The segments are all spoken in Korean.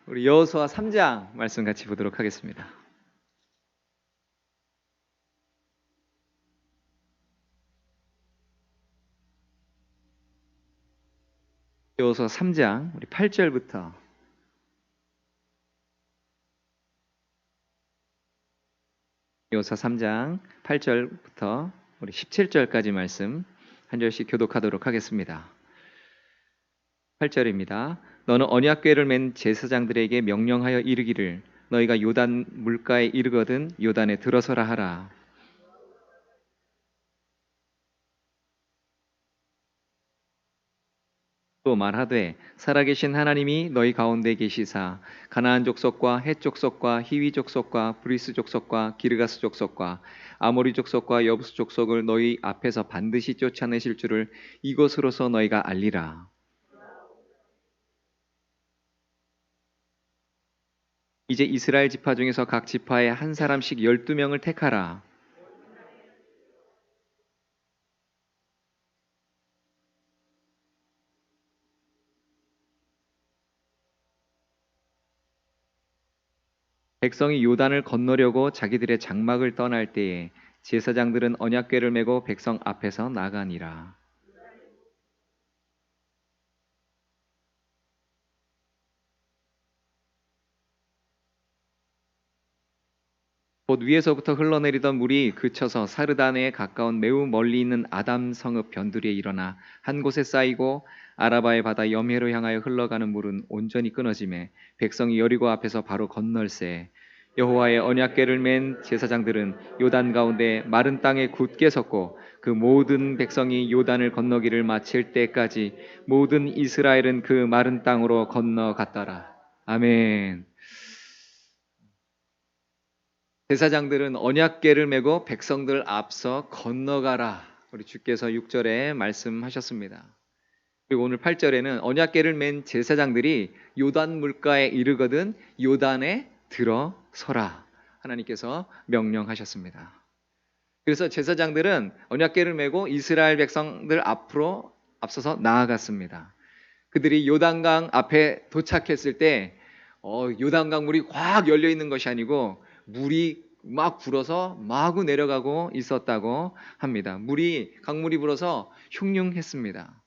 우리 여호수아 3장 말씀 같이 보도록 하겠습니다. 여호수아 3장 우리 8절부터 여호수아 3장 8절부터 우리 17절까지 말씀 한 절씩 교독하도록 하겠습니다. 8절입니다. 너는 언약궤를 맨 제사장들에게 명령하여 이르기를 너희가 요단 물가에 이르거든 요단에 들어서라 하라. 또 말하되 살아계신 하나님이 너희 가운데 계시사 가나안 족속과 헷 족속과 히위 족속과 브리스 족속과 기르가스 족속과 아모리 족속과 여부스 족속을 너희 앞에서 반드시 쫓아내실 줄을 이것으로서 너희가 알리라. 이제 이스라엘 지파 중에서 각 지파에 한 사람씩 12명을 택하라. 백성이 요단을 건너려고 자기들의 장막을 떠날 때에 제사장들은 언약궤를 메고 백성 앞에서 나가니라. 곧 위에서부터 흘러내리던 물이 그쳐서 사르다네에 가까운 매우 멀리 있는 아담 성읍 변두리에 일어나 한 곳에 쌓이고 아라바의 바다 염해로 향하여 흘러가는 물은 온전히 끊어지매 백성이 여리고 앞에서 바로 건널세. 여호와의 언약궤를 맨 제사장들은 요단 가운데 마른 땅에 굳게 섰고 그 모든 백성이 요단을 건너기를 마칠 때까지 모든 이스라엘은 그 마른 땅으로 건너갔더라. 아멘. 제사장들은 언약궤를 메고 백성들 앞서 건너가라. 우리 주께서 6절에 말씀하셨습니다. 그리고 오늘 8절에는 언약궤를 맨 제사장들이 요단 물가에 이르거든 요단에 들어서라. 하나님께서 명령하셨습니다. 그래서 제사장들은 언약궤를 메고 이스라엘 백성들 앞으로 앞서서 나아갔습니다. 그들이 요단강 앞에 도착했을 때 요단강 물이 확 열려 있는 것이 아니고 물이 막 불어서 마구 내려가고 있었다고 합니다. 강물이 불어서 흉흉했습니다.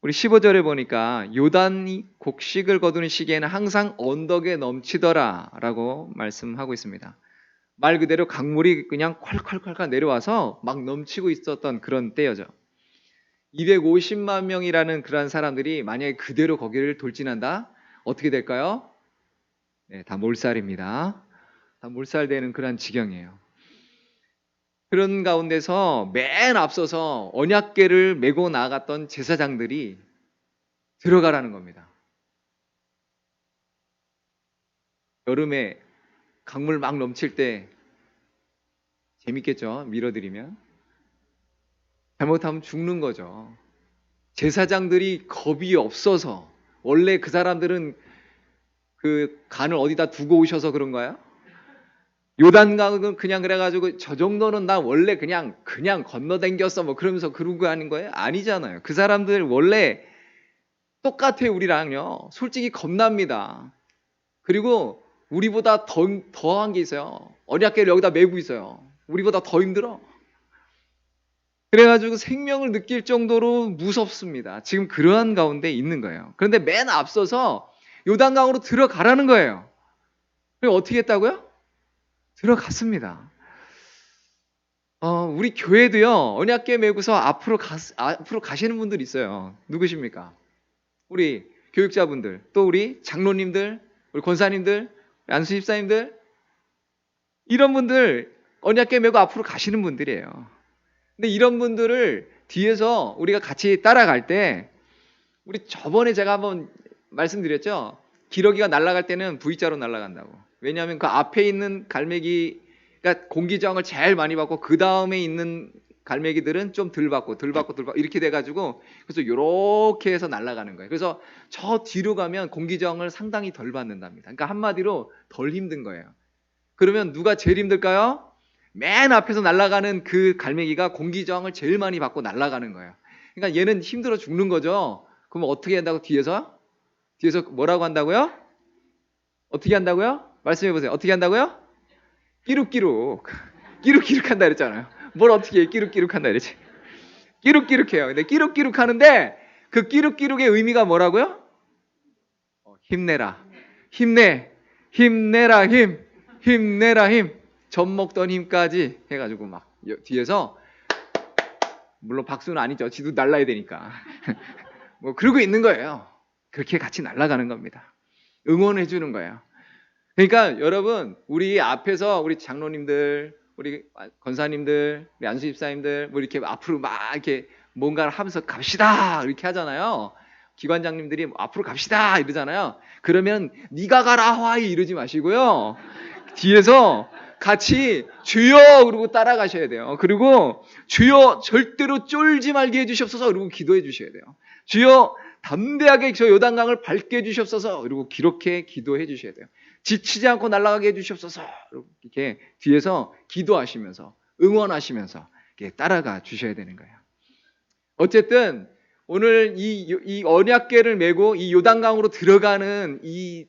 우리 15절에 보니까 요단이 곡식을 거두는 시기에는 항상 언덕에 넘치더라라고 말씀하고 있습니다. 말 그대로 강물이 그냥 콸콸콸콸 내려와서 막 넘치고 있었던 그런 때여죠. 250만 명이라는 그러한 사람들이 만약에 그대로 거기를 돌진한다? 어떻게 될까요? 네, 다 몰살입니다. 다 몰살되는 그런 지경이에요. 그런 가운데서 맨 앞서서 언약궤를 메고 나갔던 제사장들이 들어가라는 겁니다. 여름에 강물 막 넘칠 때 재밌겠죠? 밀어드리면. 잘못하면 죽는 거죠. 제사장들이 겁이 없어서 원래 그 사람들은 그 간을 어디다 두고 오셔서 그런가요? 요단강은 그냥 그래가지고 저 정도는 나 원래 그냥 건너댕겼어 뭐 그러면서 그러고 하는 거예요? 아니잖아요. 그 사람들 원래 똑같아요. 우리랑요. 솔직히 겁납니다. 그리고 우리보다 더한 게 있어요. 언약궤를 여기다 메고 있어요. 우리보다 더 힘들어. 그래가지고 생명을 느낄 정도로 무섭습니다. 지금 그러한 가운데 있는 거예요. 그런데 맨 앞서서 요단강으로 들어가라는 거예요. 그리고 어떻게 했다고요? 들어갔습니다. 우리 교회도요, 언약궤 메고서 앞으로 가시는 분들 있어요. 누구십니까? 우리 교육자분들, 또 우리 장로님들, 우리 권사님들, 안수 집사님들, 이런 분들 언약궤 메고 앞으로 가시는 분들이에요. 근데 이런 분들을 뒤에서 우리가 같이 따라갈 때, 우리 저번에 제가 한번 말씀드렸죠? 기러기가 날아갈 때는 V자로 날아간다고. 왜냐하면 그 앞에 있는 갈매기가 공기저항을 제일 많이 받고 그 다음에 있는 갈매기들은 좀 덜 받고 이렇게 돼가지고 그래서 이렇게 해서 날아가는 거예요. 그래서 저 뒤로 가면 공기저항을 상당히 덜 받는답니다. 그러니까 한마디로 덜 힘든 거예요. 그러면 누가 제일 힘들까요? 맨 앞에서 날아가는 그 갈매기가 공기저항을 제일 많이 받고 날아가는 거예요. 그러니까 얘는 힘들어 죽는 거죠. 그럼 어떻게 한다고 뒤에서 뭐라고 한다고요? 어떻게 한다고요? 말씀해 보세요. 어떻게 한다고요? 끼룩끼룩. 끼룩끼룩 한다 그랬잖아요. 뭘 어떻게 해? 끼룩끼룩 한다 그랬지. 끼룩끼룩해요. 근데 끼룩끼룩 하는데 그 끼룩끼룩의 의미가 뭐라고요? 힘내라. 힘내. 힘내라 힘. 힘내라 힘. 젖 먹던 힘까지 해가지고 막 뒤에서 물론 박수는 아니죠. 지도 날라야 되니까. 뭐 그러고 있는 거예요. 그렇게 같이 날아가는 겁니다. 응원해 주는 거예요. 그러니까 여러분 우리 앞에서 우리 장로님들, 우리 권사님들, 우리 안수 집사님들 뭐 이렇게 앞으로 막 이렇게 뭔가를 하면서 갑시다 이렇게 하잖아요. 기관장님들이 앞으로 갑시다 이러잖아요. 그러면 네가 가라 하와이 이러지 마시고요. 뒤에서 같이 주여 그러고 따라가셔야 돼요. 그리고 주여 절대로 쫄지 말게 해주시옵소서 그러고 기도해 주셔야 돼요. 주여 담대하게 저 요단강을 밟게 해주시옵소서 그리고 그렇게 기도해 주셔야 돼요. 지치지 않고 날아가게 해주시옵소서 이렇게 뒤에서 기도하시면서 응원하시면서 이렇게 따라가 주셔야 되는 거예요. 어쨌든 오늘 이 언약궤를 메고 이 요단강으로 들어가는 이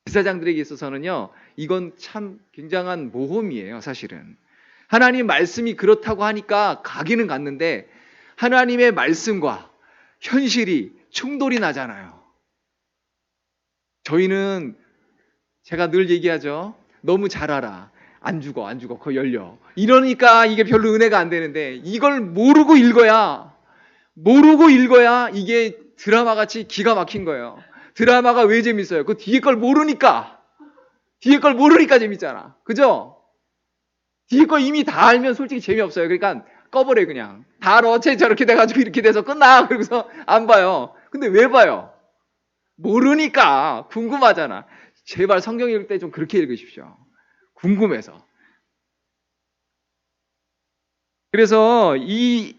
제사장들에게 있어서는요, 이건 참 굉장한 모험이에요, 사실은. 하나님 말씀이 그렇다고 하니까 가기는 갔는데 하나님의 말씀과 현실이 충돌이 나잖아요. 저희는 제가 늘 얘기하죠. 너무 잘 알아. 안 죽어, 그거 열려. 이러니까 이게 별로 은혜가 안 되는데 이걸 모르고 읽어야 이게 드라마같이 기가 막힌 거예요. 드라마가 왜 재밌어요? 그 뒤에 걸 모르니까 재밌잖아. 그죠? 뒤에 걸 이미 다 알면 솔직히 재미없어요. 그러니까 꺼버려 그냥. 다 알아. 어째 저렇게 돼가지고 이렇게 돼서 끝나. 그러고서 안 봐요. 근데 왜 봐요? 모르니까 궁금하잖아. 제발 성경 읽을 때 좀 그렇게 읽으십시오. 궁금해서. 그래서 이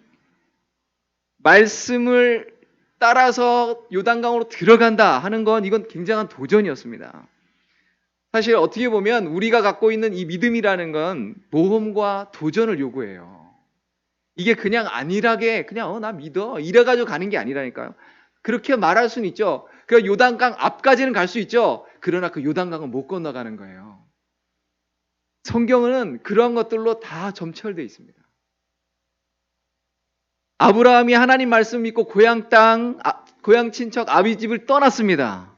말씀을 따라서 요단강으로 들어간다 하는 건 이건 굉장한 도전이었습니다. 사실 어떻게 보면 우리가 갖고 있는 이 믿음이라는 건 모험과 도전을 요구해요. 이게 그냥 안일하게 그냥 나 믿어 이래가지고 가는 게 아니라니까요. 그렇게 말할 수는 있죠. 그 요단강 앞까지는 갈 수 있죠. 그러나 그 요단강은 못 건너가는 거예요. 성경은 그런 것들로 다 점철되어 있습니다. 아브라함이 하나님 말씀 믿고 고향 땅, 고향 친척 아비 집을 떠났습니다.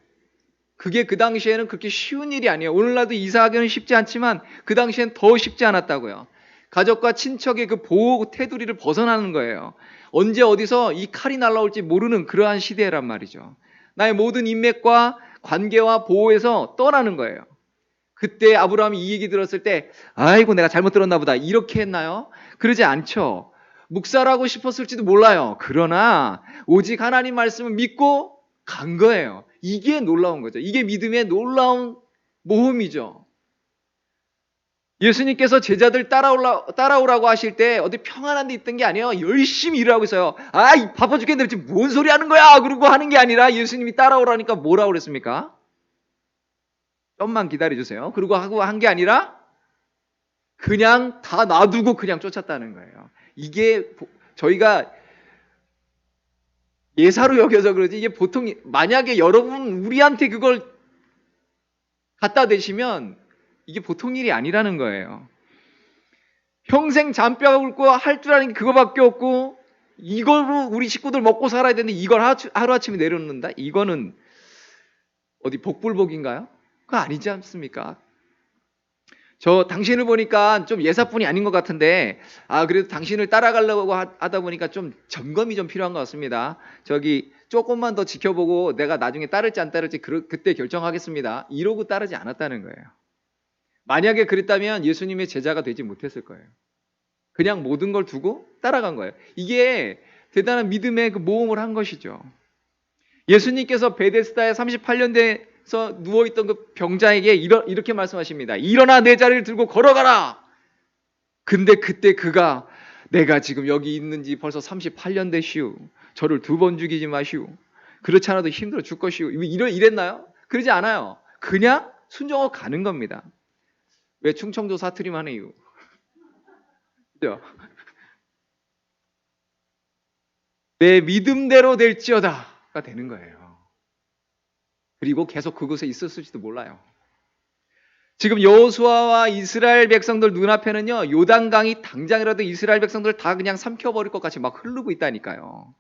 그게 그 당시에는 그렇게 쉬운 일이 아니에요. 오늘날도 이사하기는 쉽지 않지만 그 당시엔 더 쉽지 않았다고요. 가족과 친척의 그 보호 테두리를 벗어나는 거예요. 언제 어디서 이 칼이 날라올지 모르는 그러한 시대란 말이죠. 나의 모든 인맥과 관계와 보호에서 떠나는 거예요. 그때 아브라함이 이 얘기 들었을 때 아이고 내가 잘못 들었나 보다 이렇게 했나요? 그러지 않죠. 묵살하고 싶었을지도 몰라요. 그러나 오직 하나님 말씀을 믿고 간 거예요. 이게 놀라운 거죠. 이게 믿음의 놀라운 모험이죠. 예수님께서 제자들 따라오라고 하실 때 어디 평안한 데 있던 게 아니에요. 열심히 일을 하고 있어요. 이 바빠 죽겠는데 지금 뭔 소리 하는 거야? 그러고 하는 게 아니라 예수님이 따라오라니까 뭐라고 그랬습니까? 좀만 기다려주세요. 그러고 하고 한 게 아니라 그냥 다 놔두고 그냥 쫓았다는 거예요. 이게 저희가 예사로 여겨서 그러지 이게 보통 만약에 여러분 우리한테 그걸 갖다 대시면 이게 보통 일이 아니라는 거예요. 평생 잔뼈가 굵고 할 줄 아는 게 그거밖에 없고 이걸로 우리 식구들 먹고 살아야 되는데 이걸 하루아침에 내려놓는다? 이거는 어디 복불복인가요? 그거 아니지 않습니까? 저 당신을 보니까 좀 예사뿐이 아닌 것 같은데 그래도 당신을 따라가려고 하다 보니까 좀 점검이 좀 필요한 것 같습니다. 저기 조금만 더 지켜보고 내가 나중에 따를지 안 따를지 그때 결정하겠습니다. 이러고 따르지 않았다는 거예요. 만약에 그랬다면 예수님의 제자가 되지 못했을 거예요. 그냥 모든 걸 두고 따라간 거예요. 이게 대단한 믿음의 그 모험을 한 것이죠. 예수님께서 베데스다에 38년대에서 누워있던 그 병자에게 이렇게 말씀하십니다. 일어나 내 자리를 들고 걸어가라. 근데 그때 그가 내가 지금 여기 있는지 벌써 38년 되시오. 저를 2번 죽이지 마시오. 그렇지 않아도 힘들어 죽것이오. 이랬나요? 그러지 않아요. 그냥 순종하고 가는 겁니다. 왜 충청도 사투리만 해요? 그죠? 내 믿음대로 될지어다가 되는 거예요. 그리고 계속 그곳에 있었을지도 몰라요. 지금 여호수아와 이스라엘 백성들 눈앞에는요, 요단강이 당장이라도 이스라엘 백성들 다 그냥 삼켜버릴 것 같이 막 흐르고 있다니까요.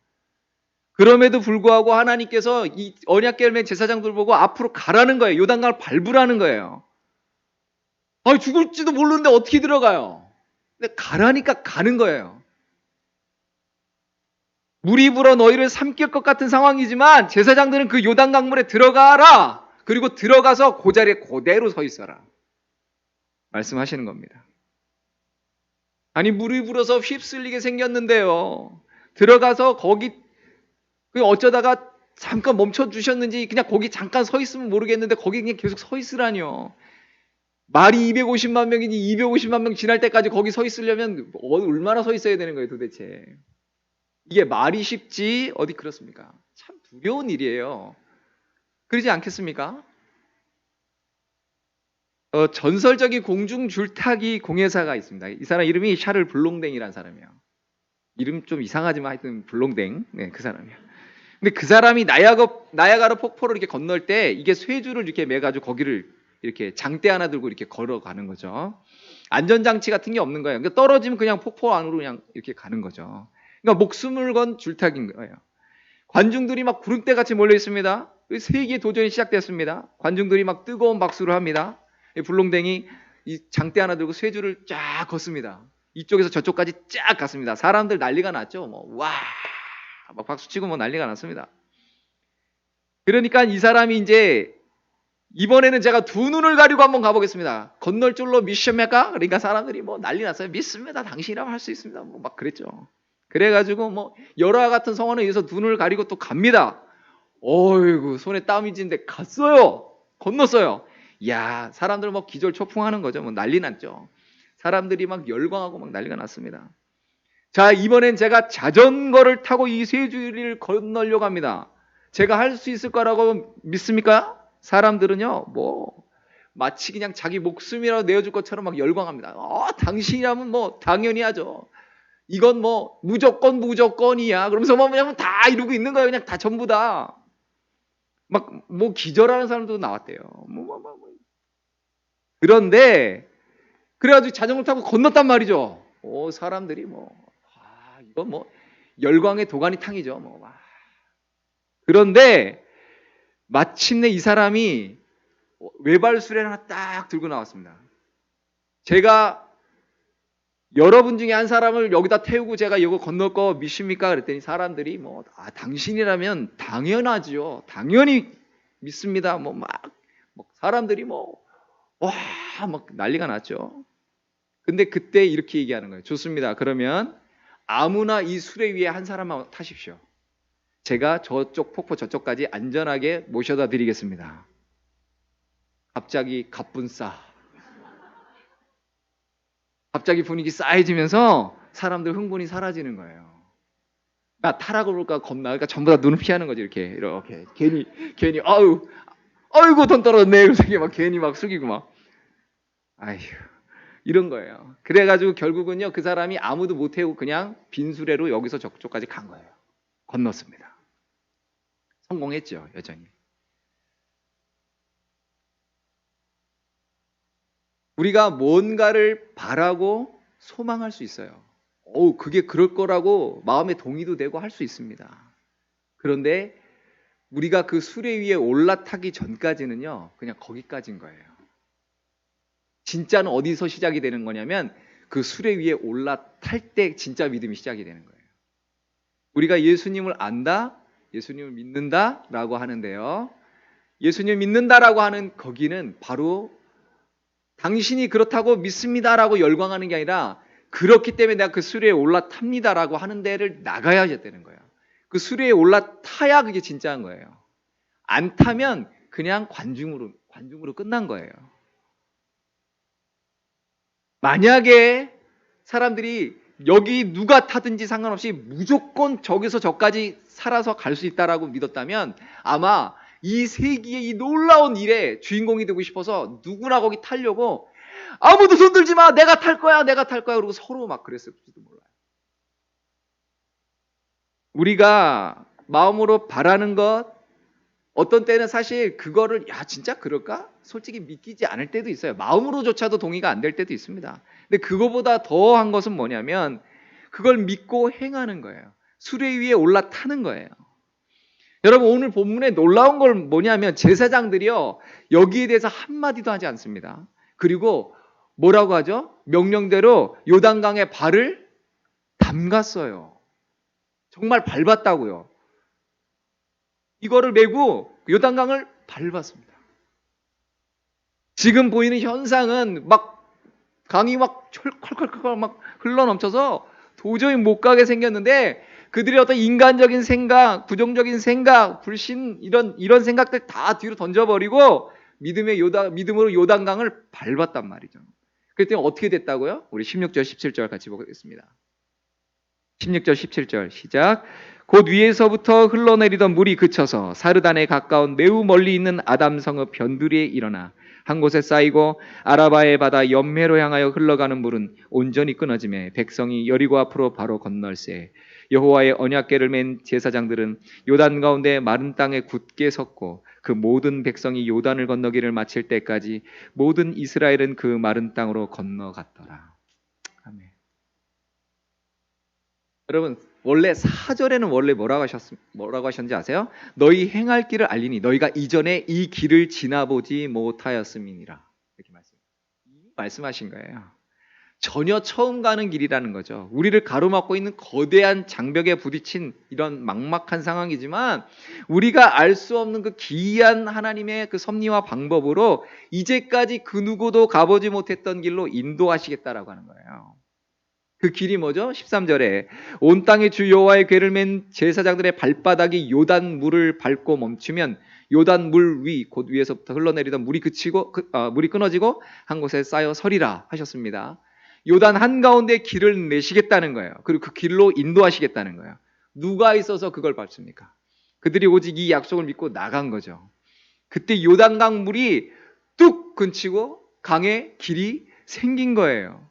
그럼에도 불구하고 하나님께서 이 언약 열매 제사장들 보고 앞으로 가라는 거예요. 요단강을 밟으라는 거예요. 아, 죽을지도 모르는데 어떻게 들어가요? 근데 가라니까 가는 거예요. 물이 불어 너희를 삼킬 것 같은 상황이지만 제사장들은 그 요단강물에 들어가라. 그리고 들어가서 그 자리에 그대로 서 있어라. 말씀하시는 겁니다. 아니, 물이 불어서 휩쓸리게 생겼는데요. 들어가서 거기 어쩌다가 잠깐 멈춰 주셨는지 그냥 거기 잠깐 서 있으면 모르겠는데 거기 그냥 계속 서 있으라니요. 말이 250만 명이니 250만 명 지날 때까지 거기 서 있으려면 얼마나 서 있어야 되는 거예요, 도대체. 이게 말이 쉽지 어디 그렇습니까? 참 두려운 일이에요. 그러지 않겠습니까? 전설적인 공중 줄타기 공예사가 있습니다. 이 사람 이름이 샤를 블롱댕이라는 사람이에요. 이름 좀 이상하지만 하여튼 블롱댕, 네, 그 사람이에요. 근데 그 사람이 나야가라 폭포를 이렇게 건널 때 이게 쇠줄을 이렇게 매가지고 거기를 이렇게 장대 하나 들고 이렇게 걸어가는 거죠. 안전장치 같은 게 없는 거예요. 그러니까 떨어지면 그냥 폭포 안으로 그냥 이렇게 가는 거죠. 그러니까 목숨을 건 줄타기인 거예요. 관중들이 막 구름대같이 몰려 있습니다. 세기의 도전이 시작됐습니다. 관중들이 막 뜨거운 박수를 합니다. 불롱댕이 이 장대 하나 들고 쇠줄을 쫙 걷습니다. 이쪽에서 저쪽까지 쫙 갔습니다. 사람들 난리가 났죠. 와, 막 박수치고 난리가 났습니다. 그러니까 이 사람이 이제 이번에는 제가 두 눈을 가리고 한번 가보겠습니다. 건널 줄로 믿습니까? 그러니까 사람들이 난리 났어요. 믿습니다. 당신이라면 할 수 있습니다. 막 그랬죠. 그래가지고 열화 같은 성원에 의해서 눈을 가리고 또 갑니다. 어이구, 손에 땀이 지는데 갔어요. 건넜어요. 이야, 사람들 기절초풍하는 거죠. 난리 났죠. 사람들이 막 열광하고 막 난리가 났습니다. 자, 이번엔 제가 자전거를 타고 이 쇠줄을 건너려고 합니다. 제가 할 수 있을 거라고 믿습니까? 사람들은요, 마치 그냥 자기 목숨이라도 내어줄 것처럼 막 열광합니다. 당신이라면 당연히 하죠. 이건 무조건이야. 그러면서 그냥 다 이러고 있는 거예요. 그냥 다 전부 다. 기절하는 사람도 나왔대요. 그런데, 그래가지고 자전거 타고 건넜단 말이죠. 사람들이 이건 열광의 도가니 탕이죠. 그런데, 마침내 이 사람이 외발수레 하나 딱 들고 나왔습니다. 제가 여러분 중에 한 사람을 여기다 태우고 제가 이거 건널 거 믿습니까? 그랬더니 사람들이 당신이라면 당연하죠. 당연히 믿습니다. 사람들이 막 난리가 났죠. 근데 그때 이렇게 얘기하는 거예요. 좋습니다. 그러면 아무나 이 수레 위에 한 사람만 타십시오. 제가 저쪽 폭포 저쪽까지 안전하게 모셔다 드리겠습니다. 갑자기 갑분싸. 갑자기 분위기 싸해지면서 사람들 흥분이 사라지는 거예요. 나 타라고 그럴까 겁나. 그러니까 전부 다 눈을 피하는 거지. 이렇게 괜히 아이고 돈 떨어졌네. 그래서 막 괜히 막 숙이고 아휴, 이런 거예요. 그래가지고 결국은요, 그 사람이 아무도 못 태우고 그냥 빈수레로 여기서 저쪽까지 간 거예요. 건넜습니다. 성공했죠, 여전히. 우리가 뭔가를 바라고 소망할 수 있어요. 그게 그럴 거라고 마음에 동의도 되고 할 수 있습니다. 그런데 우리가 그 수레 위에 올라타기 전까지는요, 그냥 거기까지인 거예요. 진짜는 어디서 시작이 되는 거냐면 그 수레 위에 올라탈 때 진짜 믿음이 시작이 되는 거예요. 우리가 예수님을 안다, 예수님을 믿는다라고 하는데요. 예수님을 믿는다라고 하는 거기는 바로 당신이 그렇다고 믿습니다라고 열광하는 게 아니라 그렇기 때문에 내가 그 수레에 올라탑니다라고 하는 데를 나가야 되는 거예요. 그 수레에 올라타야 그게 진짜인 거예요. 안 타면 그냥 관중으로 끝난 거예요. 만약에 사람들이 여기 누가 타든지 상관없이 무조건 저기서 저까지 살아서 갈 수 있다라고 믿었다면 아마 이 세기의 이 놀라운 일의 주인공이 되고 싶어서 누구나 거기 타려고 아무도 손 들지 마, 내가 탈 거야 그러고 서로 막 그랬을지도 몰라요. 우리가 마음으로 바라는 것, 어떤 때는 사실 그거를 야 진짜 그럴까? 솔직히 믿기지 않을 때도 있어요. 마음으로조차도 동의가 안 될 때도 있습니다. 근데 그거보다 더한 것은 뭐냐면 그걸 믿고 행하는 거예요. 수레 위에 올라타는 거예요. 여러분 오늘 본문에 놀라운 걸 뭐냐면 제사장들이요 여기에 대해서 한마디도 하지 않습니다. 그리고 뭐라고 하죠? 명령대로 요단강에 발을 담갔어요. 정말 밟았다고요. 이거를 메고 요단강을 밟았습니다. 지금 보이는 현상은 막 강이 막 컬컬컬컬 막 흘러넘쳐서 도저히 못 가게 생겼는데 그들의 어떤 인간적인 생각, 부정적인 생각, 불신 이런 생각들 다 뒤로 던져버리고 믿음으로 요단강을 밟았단 말이죠. 그랬더니 어떻게 됐다고요? 우리 16절, 17절 같이 보겠습니다. 16절, 17절 시작. 곧 위에서부터 흘러내리던 물이 그쳐서 사르단에 가까운 매우 멀리 있는 아담성읍 변두리에 일어나 한 곳에 쌓이고 아라바의 바다 연매로 향하여 흘러가는 물은 온전히 끊어지매 백성이 여리고 앞으로 바로 건널세. 여호와의 언약궤를 맨 제사장들은 요단 가운데 마른 땅에 굳게 섰고 그 모든 백성이 요단을 건너기를 마칠 때까지 모든 이스라엘은 그 마른 땅으로 건너갔더라. 아멘. 여러분 원래 4절에는 원래 뭐라고 하셨는지 아세요? 너희 행할 길을 알리니 너희가 이전에 이 길을 지나보지 못하였음이니라. 이렇게 말씀하신 거예요. 전혀 처음 가는 길이라는 거죠. 우리를 가로막고 있는 거대한 장벽에 부딪힌 이런 막막한 상황이지만 우리가 알 수 없는 그 기이한 하나님의 그 섭리와 방법으로 이제까지 그 누구도 가보지 못했던 길로 인도하시겠다라고 하는 거예요. 그 길이 뭐죠? 13절에 온 땅의 주 여호와의 궤를 맨 제사장들의 발바닥이 요단 물을 밟고 멈추면 요단 물 위 곧 위에서부터 흘러내리던 물이 물이 끊어지고 한 곳에 쌓여 서리라 하셨습니다. 요단 한가운데 길을 내시겠다는 거예요. 그리고 그 길로 인도하시겠다는 거예요. 누가 있어서 그걸 밟습니까? 그들이 오직 이 약속을 믿고 나간 거죠. 그때 요단강 물이 뚝 끊치고 강에 길이 생긴 거예요.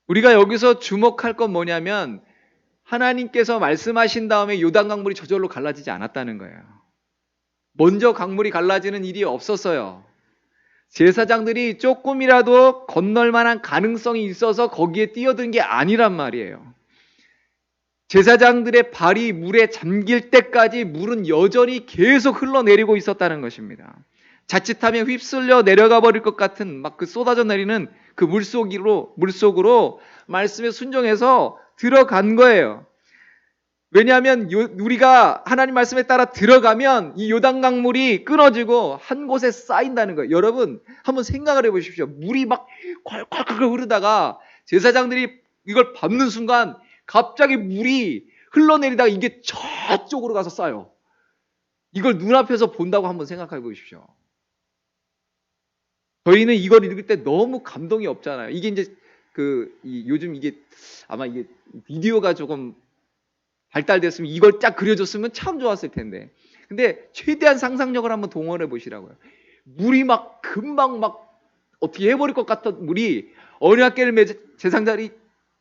우리가 여기서 주목할 건 뭐냐면 하나님께서 말씀하신 다음에 요단 강물이 저절로 갈라지지 않았다는 거예요. 먼저 강물이 갈라지는 일이 없었어요. 제사장들이 조금이라도 건널 만한 가능성이 있어서 거기에 뛰어든 게 아니란 말이에요. 제사장들의 발이 물에 잠길 때까지 물은 여전히 계속 흘러내리고 있었다는 것입니다. 자칫하면 휩쓸려 내려가 버릴 것 같은 막 그 쏟아져 내리는 그 물속으로 말씀에 순종해서 들어간 거예요. 왜냐하면 우리가 하나님 말씀에 따라 들어가면 이 요단강 물이 끊어지고 한 곳에 쌓인다는 거예요. 여러분 한번 생각을 해보십시오. 물이 막 콸콸콸 흐르다가 제사장들이 이걸 밟는 순간 갑자기 물이 흘러내리다가 이게 저쪽으로 가서 쌓여. 이걸 눈앞에서 본다고 한번 생각해 보십시오. 저희는 이걸 읽을 때 너무 감동이 없잖아요. 이게 이제 요즘 이게 아마 이게 비디오가 조금 발달됐으면 이걸 딱 그려줬으면 참 좋았을 텐데. 근데 최대한 상상력을 한번 동원해 보시라고요. 물이 막 금방 막 어떻게 해버릴 것 같던 물이 언약궤를 매 제사장들이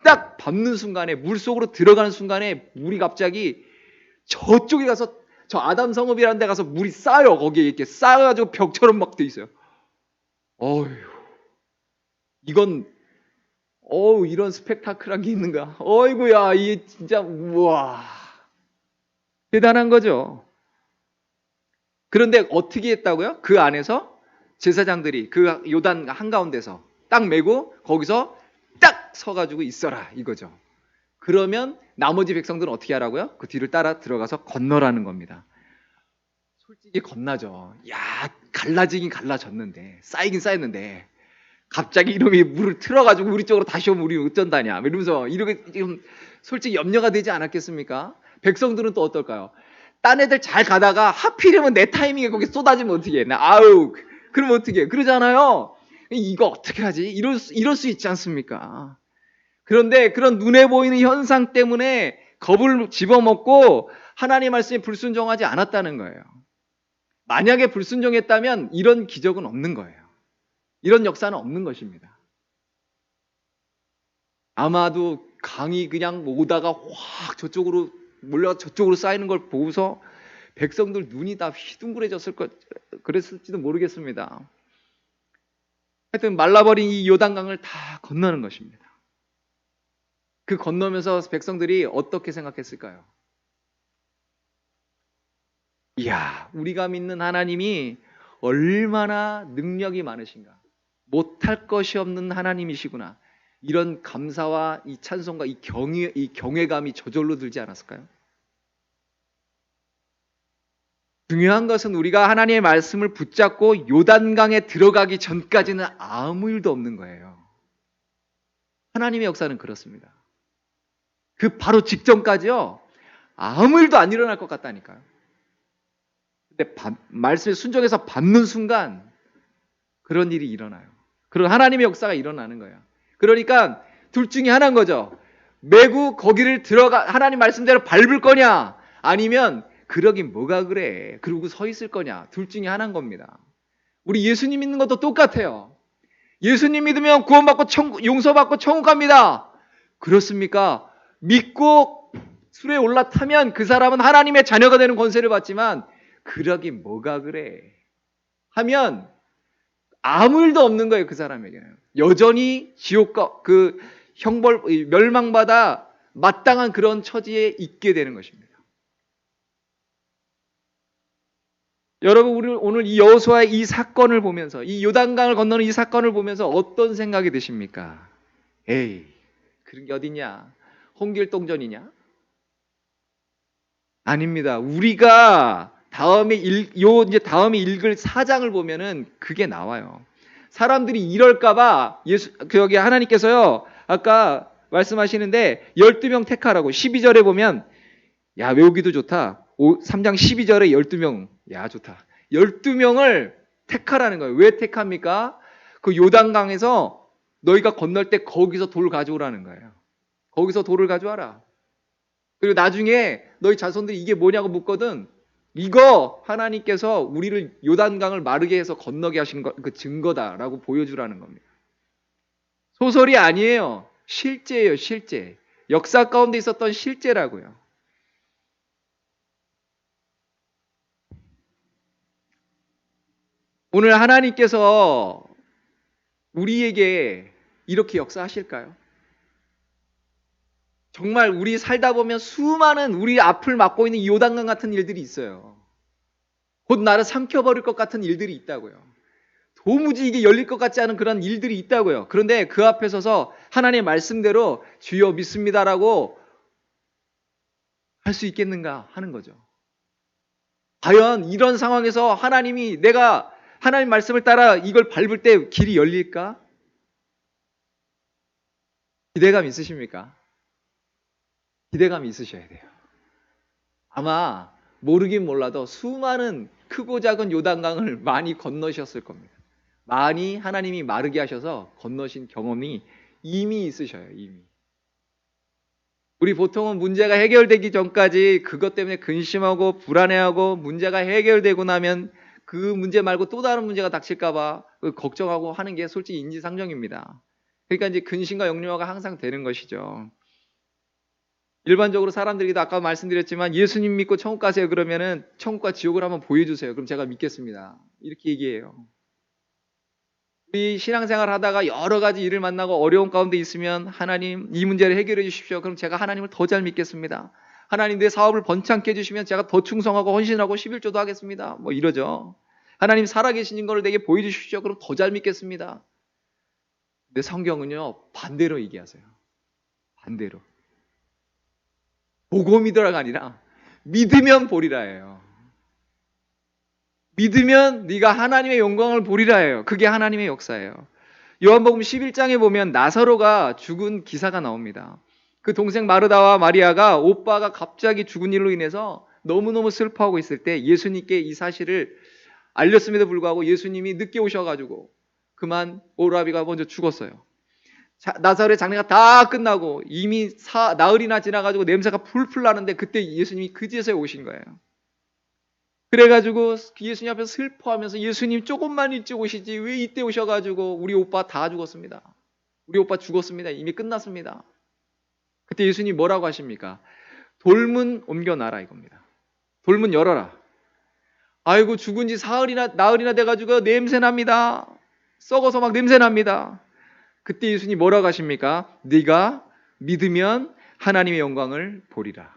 딱 밟는 순간에 물 속으로 들어가는 순간에 물이 갑자기 저쪽에 가서 저 아담 성읍이라는 데 가서 물이 쌓여. 거기에 이렇게 쌓여가지고 벽처럼 막 돼 있어요. 어휴, 이건 이런 스펙타클한 게 있는가? 어이구야, 이게 진짜 우와 대단한 거죠. 그런데 어떻게 했다고요? 그 안에서 제사장들이 그 요단 한가운데서 딱 메고 거기서 딱 서가지고 있어라 이거죠. 그러면 나머지 백성들은 어떻게 하라고요? 그 뒤를 따라 들어가서 건너라는 겁니다. 솔직히 겁나죠. 야, 갈라지긴 갈라졌는데 쌓이긴 쌓였는데 갑자기 이놈이 물을 틀어가지고 우리 쪽으로 다시 오면 우리 어쩐다냐 이러면서 이렇게 지금 솔직히 염려가 되지 않았겠습니까? 백성들은 또 어떨까요? 딴 애들 잘 가다가 하필이면 내 타이밍에 거기 쏟아지면 어떻게 해? 아우 그러면 어떻게 해? 그러잖아요. 이거 어떻게 하지? 이럴 수 있지 않습니까? 그런데 그런 눈에 보이는 현상 때문에 겁을 집어먹고 하나님의 말씀에 불순종하지 않았다는 거예요. 만약에 불순종했다면 이런 기적은 없는 거예요. 이런 역사는 없는 것입니다. 아마도 강이 그냥 오다가 확 저쪽으로 몰려 저쪽으로 쌓이는 걸 보고서 백성들 눈이 다 그랬을지도 모르겠습니다. 하여튼 말라버린 이 요단강을 다 건너는 것입니다. 그 건너면서 백성들이 어떻게 생각했을까요? 이야, 우리가 믿는 하나님이 얼마나 능력이 많으신가. 못할 것이 없는 하나님이시구나. 이런 감사와 이 찬송과 이 경외감이 저절로 들지 않았을까요? 중요한 것은 우리가 하나님의 말씀을 붙잡고 요단강에 들어가기 전까지는 아무 일도 없는 거예요. 하나님의 역사는 그렇습니다. 그 바로 직전까지요, 아무 일도 안 일어날 것 같다니까요. 근데 말씀에 순종해서 받는 순간 그런 일이 일어나요. 그런 하나님의 역사가 일어나는 거예요. 그러니까 둘 중에 하나인 거죠. 매구 거기를 하나님 말씀대로 밟을 거냐, 아니면 그러긴 뭐가 그래, 그러고 서 있을 거냐. 둘 중에 하나인 겁니다. 우리 예수님 믿는 것도 똑같아요. 예수님 믿으면 구원받고 용서받고 천국 갑니다. 그렇습니까? 믿고 수레에 올라타면 그 사람은 하나님의 자녀가 되는 권세를 받지만 그러긴 뭐가 그래 하면 아무 일도 없는 거예요. 그 사람에게는 여전히 지옥과 그 멸망받아 마땅한 그런 처지에 있게 되는 것입니다. 여러분, 우리 오늘 이 여호수아의 이 사건을 보면서, 이 요단강을 건너는 이 사건을 보면서 어떤 생각이 드십니까? 에이, 그런 게 어딨냐? 홍길동전이냐? 아닙니다. 우리가 다음에 읽을 4장을 보면은 그게 나와요. 사람들이 이럴까봐 여기 하나님께서요, 아까 말씀하시는데 12명 택하라고 12절에 보면, 야, 외우기도 좋다. 3장 12절에 12명, 야, 좋다. 12명을 택하라는 거예요. 왜 택합니까? 그 요단강에서 너희가 건널 때 거기서 돌 가져오라는 거예요. 거기서 돌을 가져와라. 그리고 나중에 너희 자손들이 이게 뭐냐고 묻거든, 이거 하나님께서 우리를 요단강을 마르게 해서 건너게 하신 그 증거다라고 보여주라는 겁니다. 소설이 아니에요. 실제예요, 실제. 역사 가운데 있었던 실제라고요. 오늘 하나님께서 우리에게 이렇게 역사하실까요? 정말 우리 살다 보면 수많은 우리 앞을 막고 있는 요단강 같은 일들이 있어요. 곧 나를 삼켜버릴 것 같은 일들이 있다고요. 도무지 이게 열릴 것 같지 않은 그런 일들이 있다고요. 그런데 그 앞에 서서 하나님의 말씀대로 주여 믿습니다라고 할 수 있겠는가 하는 거죠. 과연 이런 상황에서 내가 하나님 말씀을 따라 이걸 밟을 때 길이 열릴까? 기대감 있으십니까? 기대감이 있으셔야 돼요. 아마 모르긴 몰라도 수많은 크고 작은 요단강을 많이 건너셨을 겁니다. 많이 하나님이 마르게 하셔서 건너신 경험이 이미 있으셔요. 이미. 우리 보통은 문제가 해결되기 전까지 그것 때문에 근심하고 불안해하고, 문제가 해결되고 나면 그 문제 말고 또 다른 문제가 닥칠까 봐 걱정하고 하는 게 솔직히 인지상정입니다. 그러니까 이제 근심과 염려가 항상 되는 것이죠. 일반적으로 사람들이 아까 말씀드렸지만 예수님 믿고 천국 가세요 그러면은 천국과 지옥을 한번 보여주세요. 그럼 제가 믿겠습니다. 이렇게 얘기해요. 우리 신앙생활 하다가 여러 가지 일을 만나고 어려운 가운데 있으면, 하나님 이 문제를 해결해 주십시오. 그럼 제가 하나님을 더 잘 믿겠습니다. 하나님 내 사업을 번창케 해주시면 제가 더 충성하고 헌신하고 11조도 하겠습니다. 뭐 이러죠. 하나님 살아계신 걸 내게 보여주십시오. 그럼 더 잘 믿겠습니다. 근데 성경은요, 반대로 얘기하세요. 반대로. 보고 믿으라가 아니라 믿으면 보리라예요. 믿으면 네가 하나님의 영광을 보리라예요. 그게 하나님의 역사예요. 요한복음 11장에 보면 나사로가 죽은 기사가 나옵니다. 그 동생 마르다와 마리아가 오빠가 갑자기 죽은 일로 인해서 너무너무 슬퍼하고 있을 때 예수님께 이 사실을 알렸음에도 불구하고 예수님이 늦게 오셔가지고 그만 오라비가 먼저 죽었어요. 나사로의 장례가 다 끝나고 이미 나흘이나 지나가지고 냄새가 풀풀 나는데 그때 예수님이 그제서야 오신 거예요. 그래가지고 예수님 앞에서 슬퍼하면서, 예수님 조금만 일찍 오시지 왜 이때 오셔가지고 우리 오빠 다 죽었습니다. 우리 오빠 죽었습니다. 이미 끝났습니다. 그때 예수님 뭐라고 하십니까? 돌문 옮겨놔라 이겁니다. 돌문 열어라. 아이고 죽은 지 나흘이나 돼가지고 냄새납니다. 썩어서 막 냄새납니다. 그때 예수님이 뭐라고 하십니까? 네가 믿으면 하나님의 영광을 보리라.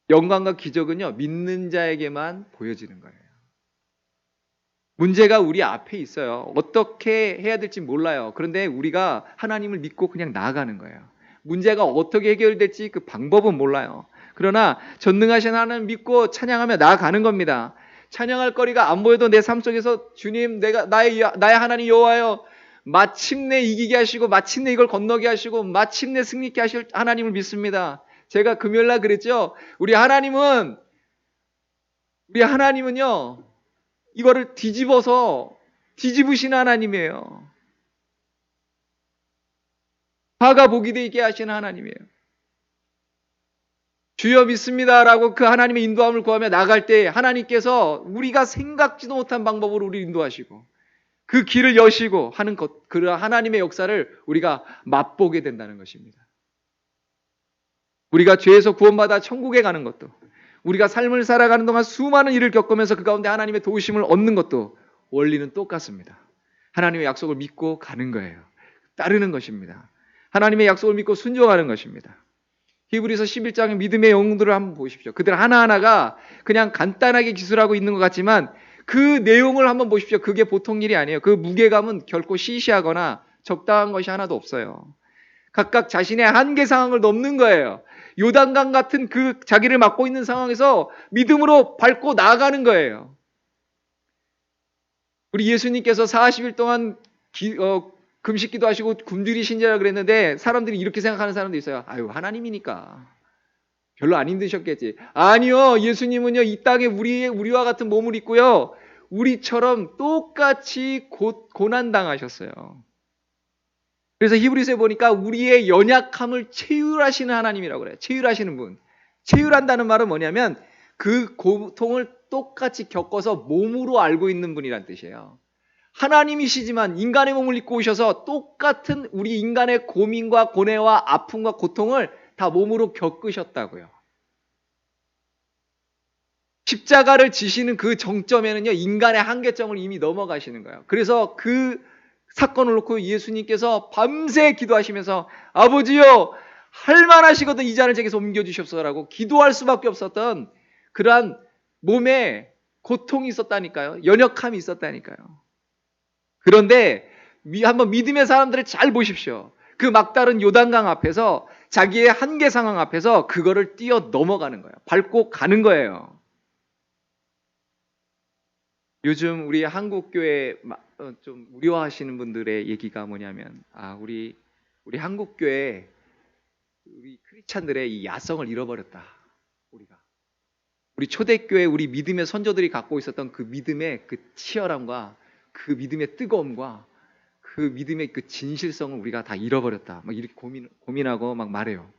영광과 기적은요, 믿는 자에게만 보여지는 거예요. 문제가 우리 앞에 있어요. 어떻게 해야 될지 몰라요. 그런데 우리가 하나님을 믿고 그냥 나아가는 거예요. 문제가 어떻게 해결될지 그 방법은 몰라요. 그러나 전능하신 하나님 믿고 찬양하며 나아가는 겁니다. 찬양할 거리가 안 보여도 내 삶 속에서 주님, 내가 나의 하나님 여호와여, 마침내 이기게 하시고 마침내 이걸 건너게 하시고 마침내 승리케 하실 하나님을 믿습니다. 제가 금요일날 그랬죠. 우리 하나님은요, 이거를 뒤집으시는 하나님이에요. 화가 복이 되게 하시는 하나님이에요. 주여 믿습니다라고 그 하나님의 인도함을 구하며 나갈 때 하나님께서 우리가 생각지도 못한 방법으로 우리를 인도하시고 그 길을 여시고 하는 것, 그 하나님의 역사를 우리가 맛보게 된다는 것입니다. 우리가 죄에서 구원받아 천국에 가는 것도, 우리가 삶을 살아가는 동안 수많은 일을 겪으면서 그 가운데 하나님의 도우심을 얻는 것도 원리는 똑같습니다. 하나님의 약속을 믿고 가는 거예요. 따르는 것입니다. 하나님의 약속을 믿고 순종하는 것입니다. 히브리서 11장의 믿음의 영웅들을 한번 보십시오. 그들 하나하나가 그냥 간단하게 기술하고 있는 것 같지만 그 내용을 한번 보십시오. 그게 보통 일이 아니에요. 그 무게감은 결코 시시하거나 적당한 것이 하나도 없어요. 각각 자신의 한계 상황을 넘는 거예요. 요단강 같은 그 자기를 맡고 있는 상황에서 믿음으로 밟고 나아가는 거예요. 우리 예수님께서 40일 동안 금식기도 하시고 굶주리 신자라 그랬는데 사람들이 이렇게 생각하는 사람도 있어요. 아유, 하나님이니까 별로 안 힘드셨겠지. 아니요, 예수님은요 이 땅에 우리와 같은 몸을 입고요 우리처럼 똑같이 고난 당하셨어요. 그래서 히브리서에 보니까 우리의 연약함을 체휼하시는 하나님이라고 그래요. 체휼하시는 분. 체휼한다는 말은 뭐냐면 그 고통을 똑같이 겪어서 몸으로 알고 있는 분이란 뜻이에요. 하나님이시지만 인간의 몸을 입고 오셔서 똑같은 우리 인간의 고민과 고뇌와 아픔과 고통을 다 몸으로 겪으셨다고요. 십자가를 지시는 그 정점에는요 인간의 한계점을 이미 넘어가시는 거예요. 그래서 그 사건을 놓고 예수님께서 밤새 기도하시면서 아버지요, 할만하시거든 이 잔을 제게서 옮겨주십시오라고 기도할 수밖에 없었던 그러한 몸에 고통이 있었다니까요. 연약함이 있었다니까요. 그런데 한번 믿음의 사람들을 잘 보십시오. 그 막다른 요단강 앞에서 자기의 한계 상황 앞에서 그거를 뛰어 넘어가는 거예요. 밟고 가는 거예요. 요즘 우리 한국교회 좀 우려하시는 분들의 얘기가 뭐냐면 우리 한국교회 우리 크리스찬들의 이 야성을 잃어버렸다. 우리 초대교회 우리 믿음의 선조들이 갖고 있었던 그 믿음의 그 치열함과 그 믿음의 뜨거움과 그 믿음의 그 진실성을 우리가 다 잃어버렸다. 막 이렇게 고민하고 막 말해요.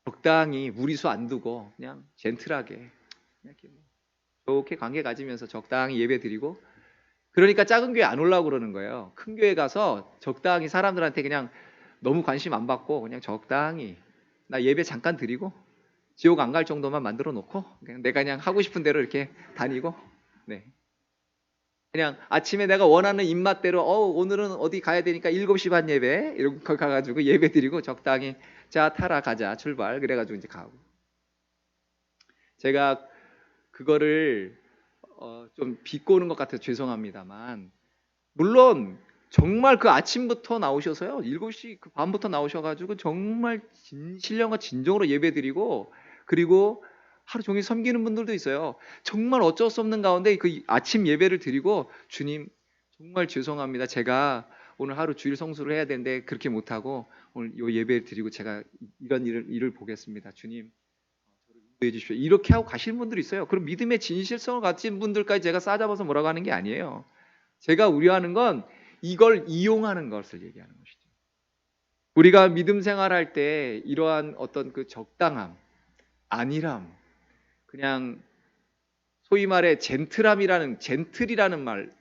적당히 무리수 안 두고 그냥 젠틀하게 이렇게 좋게 관계 가지면서 적당히 예배 드리고, 그러니까 작은 교회 안 오려고 그러는 거예요. 큰 교회 가서 적당히 사람들한테 그냥 너무 관심 안 받고 그냥 적당히 나 예배 잠깐 드리고 지옥 안 갈 정도만 만들어 놓고 내가 그냥 하고 싶은 대로 이렇게 다니고, 네. 그냥 아침에 내가 원하는 입맛대로 오늘은 어디 가야 되니까 7시 반 예배 이런 거 가가지고 예배 드리고 적당히 자 타라 가자 출발 그래가지고 이제 가고. 제가 그거를 좀 비꼬는 것 같아서 죄송합니다만, 물론 정말 그 아침부터 나오셔서요 7시 그 밤부터 나오셔가지고 정말 신령과 진정으로 예배드리고 그리고 하루 종일 섬기는 분들도 있어요. 정말 어쩔 수 없는 가운데 그 아침 예배를 드리고 주님 정말 죄송합니다. 제가 오늘 하루 주일 성수를 해야 되는데 그렇게 못하고 오늘 요 예배를 드리고 제가 이런 일을 보겠습니다. 주님 해 주십시오. 이렇게 하고 가시는 분들이 있어요. 그럼 믿음의 진실성을 가진 분들까지 제가 싸잡아서 뭐라고 하는 게 아니에요. 제가 우려하는 건 이걸 이용하는 것을 얘기하는 것이죠. 우리가 믿음 생활할 때 이러한 어떤 그 적당함, 안일함, 그냥 소위 말해 젠틀이라는 말,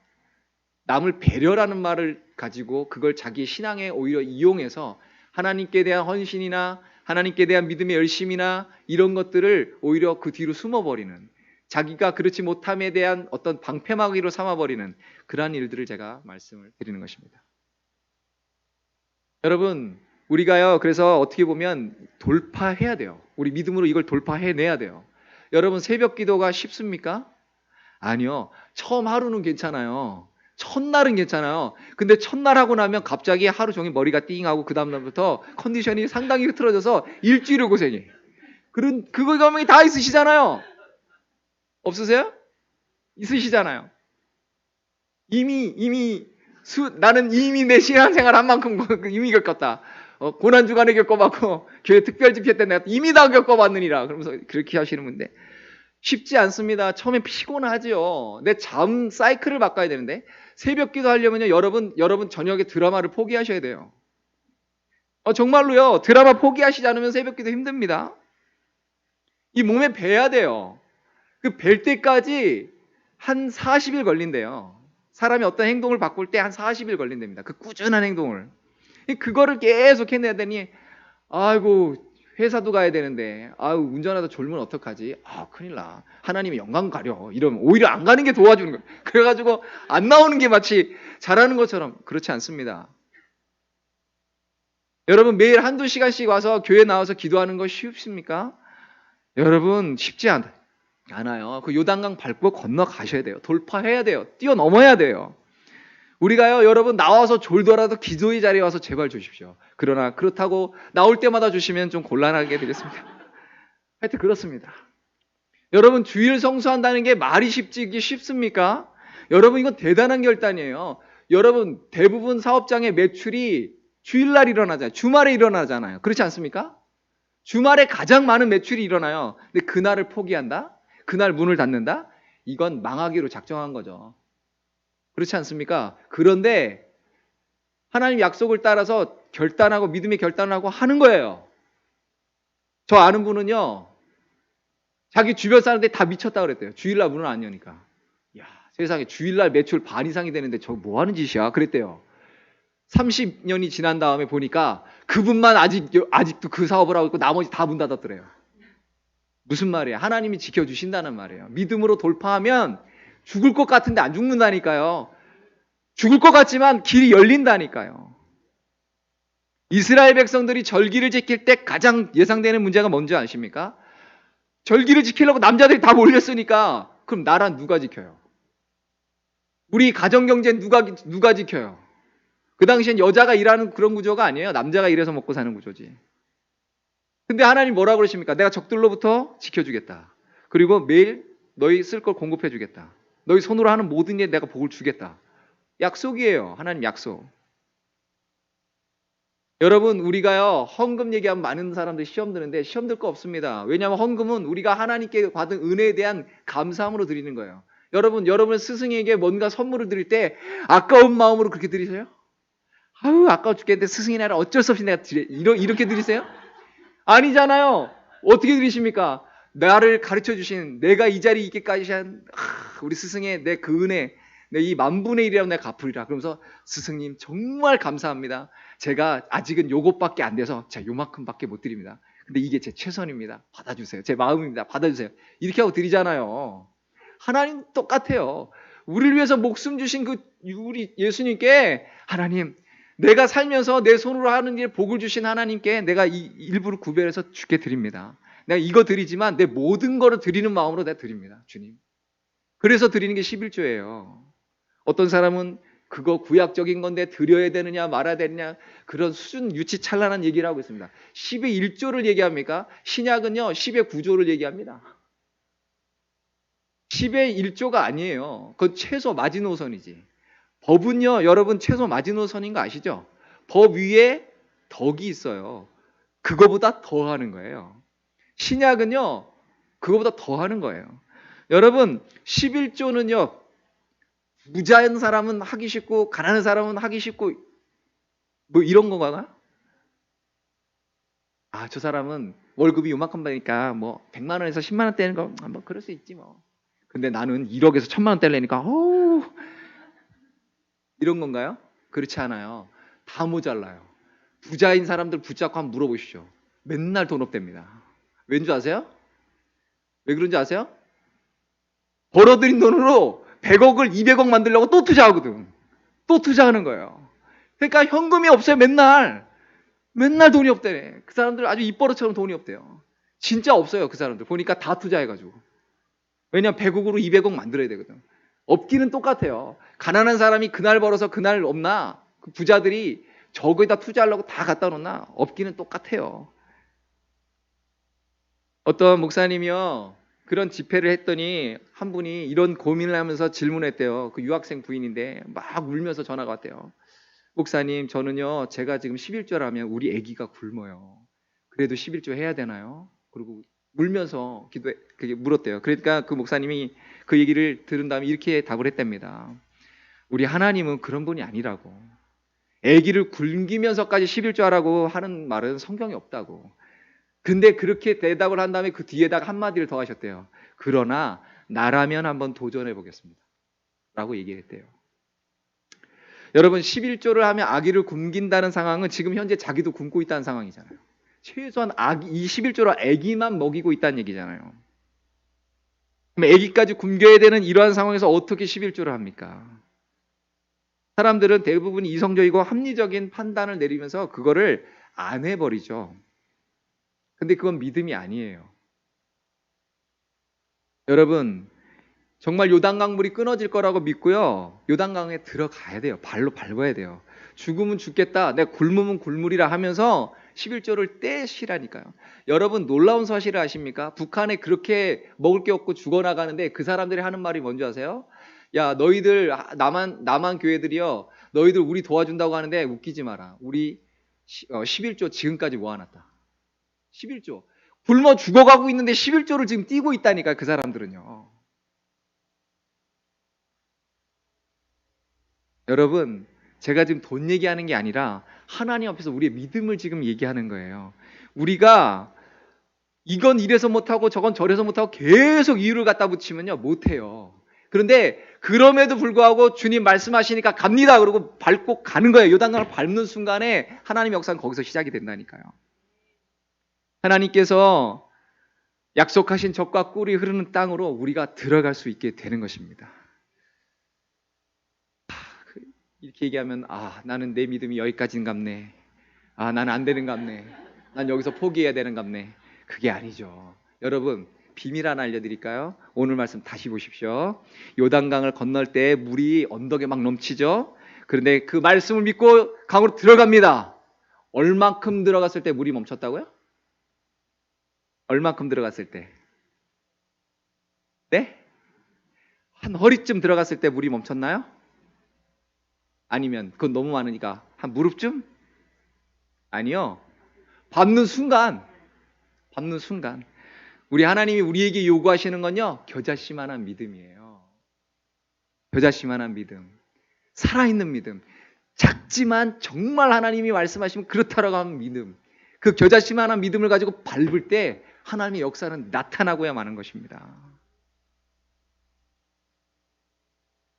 남을 배려라는 말을 가지고 그걸 자기 신앙에 오히려 이용해서 하나님께 대한 헌신이나 하나님께 대한 믿음의 열심이나 이런 것들을 오히려 그 뒤로 숨어버리는, 자기가 그렇지 못함에 대한 어떤 방패막이로 삼아버리는 그러한 일들을 제가 말씀을 드리는 것입니다. 여러분, 우리가요, 그래서 어떻게 보면 돌파해야 돼요. 우리 믿음으로 이걸 돌파해내야 돼요. 여러분, 새벽 기도가 쉽습니까? 아니요. 처음 하루는 괜찮아요. 첫날은 괜찮아요. 근데 첫날 하고 나면 갑자기 하루 종일 머리가 띵하고 그 다음날부터 컨디션이 상당히 흐트러져서 일주일을 고생해. 그거 경험이 다 있으시잖아요. 없으세요? 있으시잖아요. 나는 이미 내 신앙생활 한 만큼 이미 겪었다. 고난주간에 겪어봤고 교회 특별집회 때 내가 이미 다 겪어봤느니라. 그러면서 그렇게 하시는 분인데 쉽지 않습니다. 처음에 피곤하죠. 내 잠 사이클을 바꿔야 되는데 새벽 기도 하려면요, 여러분 저녁에 드라마를 포기하셔야 돼요. 정말로요. 드라마 포기하시지 않으면 새벽 기도 힘듭니다. 이 몸에 배야 돼요. 그 뵐 때까지 한 40일 걸린대요. 사람이 어떤 행동을 바꿀 때 한 40일 걸린답니다. 그 꾸준한 행동을. 그거를 계속 해내야 되니, 아이고, 회사도 가야 되는데, 아유, 운전하다 졸면 어떡하지? 큰일 나. 하나님의 영광 가려. 이러면 오히려 안 가는 게 도와주는 거예요. 그래가지고 안 나오는 게 마치 잘하는 것처럼. 그렇지 않습니다. 여러분, 매일 한두 시간씩 와서 교회 나와서 기도하는 거 쉽습니까? 여러분, 쉽지 않아요. 그 요단강 밟고 건너가셔야 돼요. 돌파해야 돼요. 뛰어넘어야 돼요. 우리가요, 여러분, 나와서 졸더라도 기도의 자리에 와서 제발 주십시오. 그러나 그렇다고 나올 때마다 주시면 좀 곤란하게 되겠습니다. 하여튼 그렇습니다. 여러분, 주일 성수한다는 게 말이 쉽지 쉽습니까? 여러분, 이건 대단한 결단이에요. 여러분, 대부분 사업장의 매출이 주일날 일어나잖아요. 주말에 일어나잖아요. 그렇지 않습니까? 주말에 가장 많은 매출이 일어나요. 근데 그날을 포기한다? 그날 문을 닫는다? 이건 망하기로 작정한 거죠. 그렇지 않습니까? 그런데 하나님 약속을 따라서 결단하고 믿음의 결단을 하고 하는 거예요. 저 아는 분은요, 자기 주변 사람들이 다 미쳤다 그랬대요. 주일날 문을 안 여니까. 야, 세상에 주일날 매출 반 이상이 되는데 저 뭐 하는 짓이야? 그랬대요. 30년이 지난 다음에 보니까 그분만 아직도 그 사업을 하고 있고 나머지 다 문 닫았더래요. 무슨 말이에요? 하나님이 지켜주신다는 말이에요. 믿음으로 돌파하면 죽을 것 같은데 안 죽는다니까요. 죽을 것 같지만 길이 열린다니까요. 이스라엘 백성들이 절기를 지킬 때 가장 예상되는 문제가 뭔지 아십니까? 절기를 지키려고 남자들이 다 몰렸으니까 그럼 나라 누가 지켜요? 우리 가정경제 누가 지켜요? 그 당시엔 여자가 일하는 그런 구조가 아니에요. 남자가 일해서 먹고 사는 구조지. 근데 하나님 뭐라고 그러십니까? 내가 적들로부터 지켜주겠다. 그리고 매일 너희 쓸 걸 공급해 주겠다. 너희 손으로 하는 모든 일에 내가 복을 주겠다. 약속이에요. 하나님 약속. 여러분, 우리가요, 헌금 얘기하면 많은 사람들이 시험 드는데 시험 들 거 없습니다. 왜냐하면 헌금은 우리가 하나님께 받은 은혜에 대한 감사함으로 드리는 거예요. 여러분 스승에게 뭔가 선물을 드릴 때 아까운 마음으로 그렇게 드리세요? 아유, 아까워 죽겠는데 스승이 나라 어쩔 수 없이 내가 이렇게 드리세요? 아니잖아요. 어떻게 드리십니까? 나를 가르쳐 주신, 내가 이 자리에 있기까지 한 우리 스승의 내 그 은혜, 내 이 만분의 1이라고 내가 갚으리라. 그러면서 스승님 정말 감사합니다. 제가 아직은 요것밖에 안 돼서 제가 요만큼밖에 못 드립니다. 근데 이게 제 최선입니다. 받아주세요. 제 마음입니다. 받아주세요. 이렇게 하고 드리잖아요. 하나님 똑같아요. 우리를 위해서 목숨 주신 우리 예수님께, 하나님, 내가 살면서 내 손으로 하는 일 복을 주신 하나님께 내가 이 일부를 구별해서 주께 드립니다. 내가 이거 드리지만 내 모든 거를 드리는 마음으로 내가 드립니다. 주님. 그래서 드리는 게 11조예요. 어떤 사람은 그거 구약적인 건데 드려야 되느냐 말아야 되느냐 그런 수준 유치찬란한 얘기를 하고 있습니다. 10의 1조를 얘기합니까? 신약은요 10의 9조를 얘기합니다. 10의 1조가 아니에요. 그건 최소 마지노선이지. 법은요, 여러분 최소 마지노선인 거 아시죠? 법 위에 덕이 있어요. 그거보다 더 하는 거예요. 신약은요, 그거보다 더 하는 거예요. 여러분, 11조는요, 부자인 사람은 하기 쉽고, 가난한 사람은 하기 쉽고, 뭐 이런 건가? 저 사람은 월급이 요만큼 받으니까 뭐 100만 원에서 10만 원 떼는 거, 뭐 그럴 수 있지 뭐. 근데 나는 1억에서 1000만 원 떼려니까, 이런 건가요? 그렇지 않아요. 다 모자라요. 부자인 사람들 붙잡고 한번 물어보십시오. 맨날 돈 없답니다. 왠 줄 아세요? 왜 그런지 아세요? 벌어들인 돈으로 100억을 200억 만들려고 또 투자하거든. 또 투자하는 거예요. 그러니까 현금이 없어요. 맨날 돈이 없대네. 그 사람들 아주 입버릇처럼 돈이 없대요. 진짜 없어요. 그 사람들 보니까 다 투자해가지고. 왜냐면 100억으로 200억 만들어야 되거든. 없기는 똑같아요. 가난한 사람이 그날 벌어서 그날 없나? 그 부자들이 저거에다 투자하려고 다 갖다 놓나? 없기는 똑같아요. 어떤 목사님이요, 그런 집회를 했더니 한 분이 이런 고민을 하면서 질문했대요. 그 유학생 부인인데 막 울면서 전화가 왔대요. 목사님, 저는요, 제가 지금 11조를 하면 우리 아기가 굶어요. 그래도 11조 해야 되나요? 그리고 울면서 그게 물었대요. 그러니까 그 목사님이 그 얘기를 들은 다음에 이렇게 답을 했답니다. 우리 하나님은 그런 분이 아니라고. 아기를 굶기면서까지 11조 하라고 하는 말은 성경에 없다고. 근데 그렇게 대답을 한 다음에 그 뒤에다가 한마디를 더 하셨대요. 그러나 나라면 한번 도전해 보겠습니다. 라고 얘기했대요. 여러분, 11조를 하면 아기를 굶긴다는 상황은 지금 현재 자기도 굶고 있다는 상황이잖아요. 최소한 이 11조로 아기만 먹이고 있다는 얘기잖아요. 그럼 아기까지 굶겨야 되는 이러한 상황에서 어떻게 11조를 합니까? 사람들은 대부분 이성적이고 합리적인 판단을 내리면서 그거를 안 해버리죠. 근데 그건 믿음이 아니에요. 여러분, 정말 요단강 물이 끊어질 거라고 믿고요, 요단강에 들어가야 돼요. 발로 밟아야 돼요. 죽으면 죽겠다, 내가 굶으면 굶으리라 하면서 11조를 떼시라니까요. 여러분, 놀라운 사실을 아십니까? 북한에 그렇게 먹을 게 없고 죽어나가는데 그 사람들이 하는 말이 뭔지 아세요? 야, 너희들 남한 교회들이요, 너희들 우리 도와준다고 하는데 웃기지 마라. 우리 11조 지금까지 모아놨다. 11조. 굶어 죽어가고 있는데 11조를 지금 띄고 있다니까, 그 사람들은요. 여러분, 제가 지금 돈 얘기하는 게 아니라 하나님 앞에서 우리의 믿음을 지금 얘기하는 거예요. 우리가 이건 이래서 못하고 저건 저래서 못하고 계속 이유를 갖다 붙이면요, 못해요. 그런데 그럼에도 불구하고 주님 말씀하시니까 갑니다. 그러고 밟고 가는 거예요. 요단강을 밟는 순간에 하나님의 역사는 거기서 시작이 된다니까요. 하나님께서 약속하신 젖과 꿀이 흐르는 땅으로 우리가 들어갈 수 있게 되는 것입니다. 이렇게 얘기하면 나는 내 믿음이 여기까지인갑네. 나는 안 되는갑네. 난 여기서 포기해야 되는갑네. 그게 아니죠. 여러분, 비밀 하나 알려드릴까요? 오늘 말씀 다시 보십시오. 요단강을 건널 때 물이 언덕에 막 넘치죠. 그런데 그 말씀을 믿고 강으로 들어갑니다. 얼만큼 들어갔을 때 물이 멈췄다고요? 얼만큼 들어갔을 때? 네? 한 허리쯤 들어갔을 때 물이 멈췄나요? 아니면 그건 너무 많으니까 한 무릎쯤? 아니요. 밟는 순간 우리 하나님이 우리에게 요구하시는 건요, 겨자씨만한 믿음이에요. 겨자씨만한 믿음, 살아있는 믿음, 작지만 정말 하나님이 말씀하시면 그렇다라고 하는 믿음, 그 겨자씨만한 믿음을 가지고 밟을 때 하나님의 역사는 나타나고야 마는 것입니다.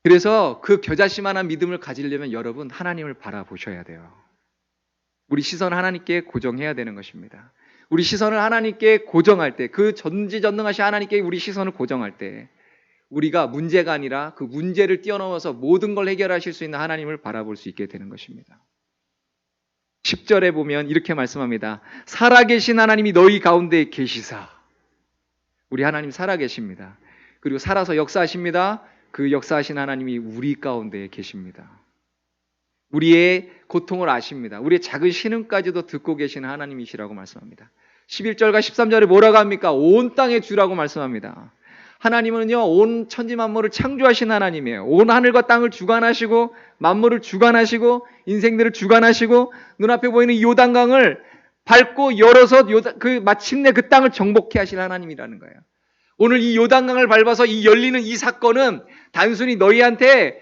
그래서 그 겨자씨만한 믿음을 가지려면 여러분, 하나님을 바라보셔야 돼요. 우리 시선을 하나님께 고정해야 되는 것입니다. 우리 시선을 하나님께 고정할 때, 그 전지전능하신 하나님께 우리 시선을 고정할 때, 우리가 문제가 아니라 그 문제를 뛰어넘어서 모든 걸 해결하실 수 있는 하나님을 바라볼 수 있게 되는 것입니다. 10절에 보면 이렇게 말씀합니다. 살아계신 하나님이 너희 가운데 계시사. 우리 하나님 살아계십니다. 그리고 살아서 역사하십니다. 그 역사하신 하나님이 우리 가운데 계십니다. 우리의 고통을 아십니다. 우리의 작은 신음까지도 듣고 계시는 하나님이시라고 말씀합니다. 11절과 13절에 뭐라고 합니까? 온 땅의 주라고 말씀합니다. 하나님은요, 온 천지 만물을 창조하신 하나님이에요. 온 하늘과 땅을 주관하시고 만물을 주관하시고 인생들을 주관하시고 눈앞에 보이는 이 요단강을 밟고 열어서 마침내 그 땅을 정복해 하실 하나님이라는 거예요. 오늘 이 요단강을 밟아서 이 열리는 이 사건은 단순히 너희한테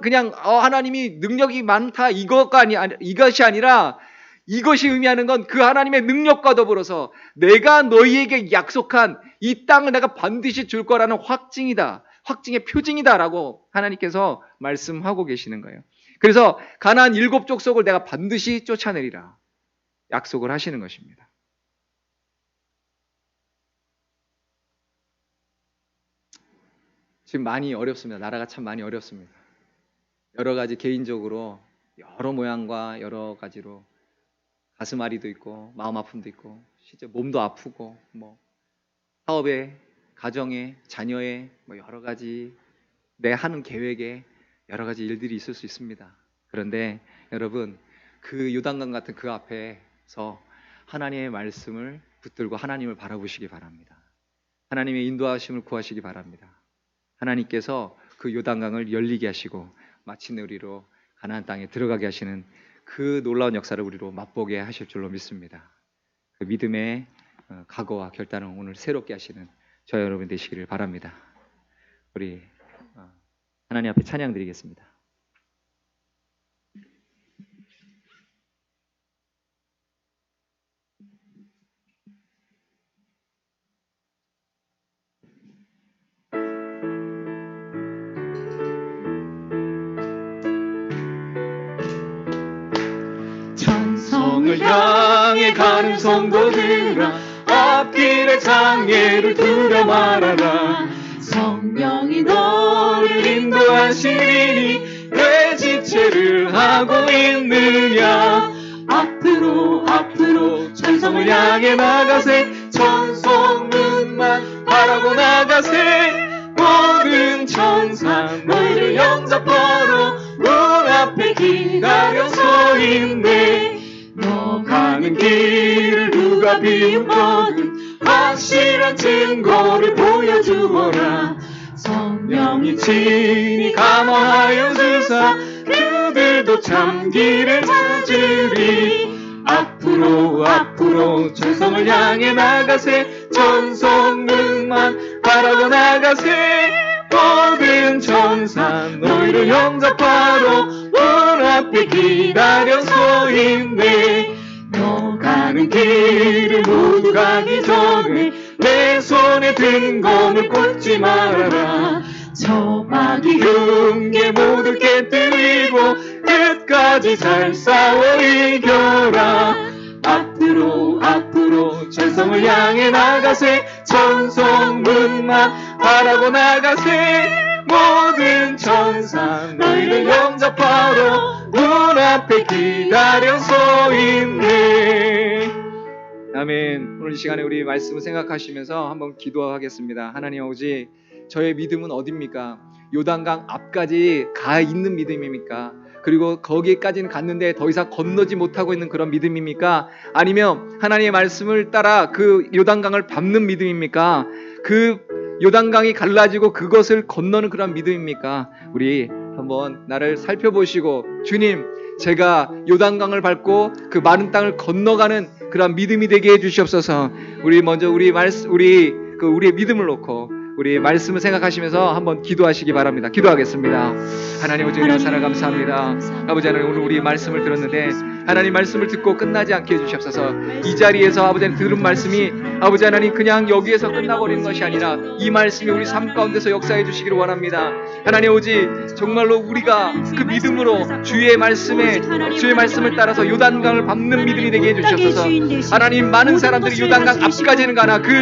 그냥 하나님이 능력이 많다 이것이 아니라, 이것이 의미하는 건 그 하나님의 능력과 더불어서 내가 너희에게 약속한 이 땅을 내가 반드시 줄 거라는 확증이다. 확증의 표징이다라고 하나님께서 말씀하고 계시는 거예요. 그래서 가나안 7족속을 내가 반드시 쫓아내리라 약속을 하시는 것입니다. 지금 많이 어렵습니다. 나라가 참 많이 어렵습니다. 여러 가지 개인적으로 여러 모양과 여러 가지로 가슴앓이도 있고 마음 아픔도 있고 실제 몸도 아프고 뭐 사업에 가정에 자녀에 뭐 여러 가지 내 하는 계획에 여러 가지 일들이 있을 수 있습니다. 그런데 여러분 그 요단강 같은 그 앞에서 하나님의 말씀을 붙들고 하나님을 바라보시기 바랍니다. 하나님의 인도하심을 구하시기 바랍니다. 하나님께서 그 요단강을 열리게 하시고 마침내 우리로 가나안 땅에 들어가게 하시는 그 놀라운 역사를 우리로 맛보게 하실 줄로 믿습니다. 그 믿음의 각오와 결단을 오늘 새롭게 하시는 저 여러분 되시기를 바랍니다. 우리 하나님 앞에 찬양 드리겠습니다. 천성을 향해 가는 성도들아, 앞길의 장애를 두려 말아라. 성령이 너를 인도하시리니 왜 지체를 하고 있느냐. 앞으로 앞으로 천성을 향해 나가세. 천성문만 바라고 나가세. 모든 천사 너희를 영접하러 문 앞에 기다려 서 있네. 너 가는 길을 누가 비웃거든 확실한 증거를 보여주어라. 성령이 친히 감화하여 주사 그들도 참 길을 찾으리. 앞으로 앞으로 천성을 향해 나가세. 천성문만 바라고 나가세. 모든 천사 너희를 영접하러 문 앞에 기다려 서 있네. 너 가는 길을 모두 가기 전에 내 손에 든 검을 꽂지 말아라. 저 마귀 흉계 모두 깨뜨리고 끝까지 잘 싸워 이겨라. 앞으로 앞으로 천성을 향해 나가세. 천성문만 바라고 나가세. 모든 천사 너희를 영접하러 문 앞에 기다려 서 있네. 아멘. 오늘 이 시간에 우리 말씀을 생각하시면서 한번 기도하겠습니다. 하나님 아버지, 저의 믿음은 어디입니까? 요단강 앞까지 가 있는 믿음입니까? 그리고 거기까지는 갔는데 더 이상 건너지 못하고 있는 그런 믿음입니까? 아니면 하나님의 말씀을 따라 그 요단강을 밟는 믿음입니까? 그 요단강이 갈라지고 그것을 건너는 그런 믿음입니까? 우리 한번 나를 살펴보시고, 주님, 제가 요단강을 밟고 그 마른 땅을 건너가는 그런 믿음이 되게 해주시옵소서. 우리 먼저 우리의 믿음을 놓고 우리 말씀을 생각하시면서 한번 기도하시기 바랍니다. 기도하겠습니다. 하나님 아버지, 은혜와 사랑 감사합니다. 아버지 하나님, 오늘 우리 말씀을 들었는데 하나님 말씀을 듣고 끝나지 않게 해주시옵소서. 이 자리에서 아버지 하나님 들은 말씀이 아버지 하나님 그냥 여기에서 끝나버리는 것이 아니라 이 말씀이 우리 삶 가운데서 역사해 주시기를 원합니다. 하나님 아버지, 정말로 우리가 그 믿음으로 주의 말씀을 따라서 요단강을 밟는 믿음이 되게 해주시옵소서. 하나님, 많은 사람들이 요단강 앞까지는 가나 그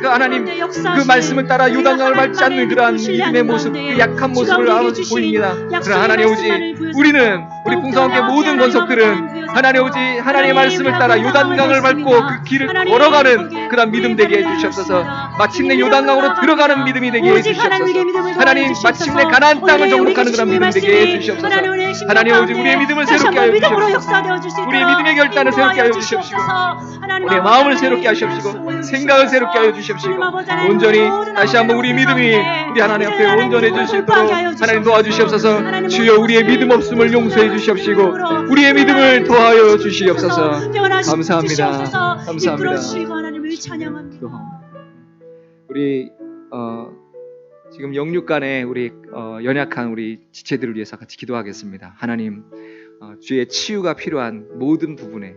하나님 그 말씀을 따라 요단강을 밟지 않는 그러한 믿음의 모습, 그 약한 모습을 보입니다. 그러나 하나님 아버지, 우리 풍성함께 모든 권속들은 하나님 아버지, 하나님의 말씀을 따라 요단강을 밟고 그 길을 걸어가는 그런 믿음 되게 해주시옵소서. 마침내 요단강으로 들어가는 믿음이 되게 해주시옵소서. 하나님, 마침내 가나안 땅을 정복하는 그런 믿음 되게 해주시옵소서. 하나님 아버지, 우리의 믿음을 새롭게 하여 주시옵소서. 우리의 믿음의 결단을 새롭게 하여 주시옵시고, 우리의 마음을 새롭게 하시옵시고, 생각을 새롭게 하여 주시옵시고, 온전히 다시 한번 우리 믿음이 우리 하나님 앞에 온전해질 수 있도록 하나님 도와주시옵소서. 주여, 우리의 믿음 없음을 용서해 주시옵시고 우리의 믿음을 도와여 주시옵소서. 감사합니다. 감사합니다. 우리 지금 영육간에 우리 연약한 우리 지체들을 위해서 같이 기도하겠습니다. 하나님, 주의 치유가 필요한 모든 부분에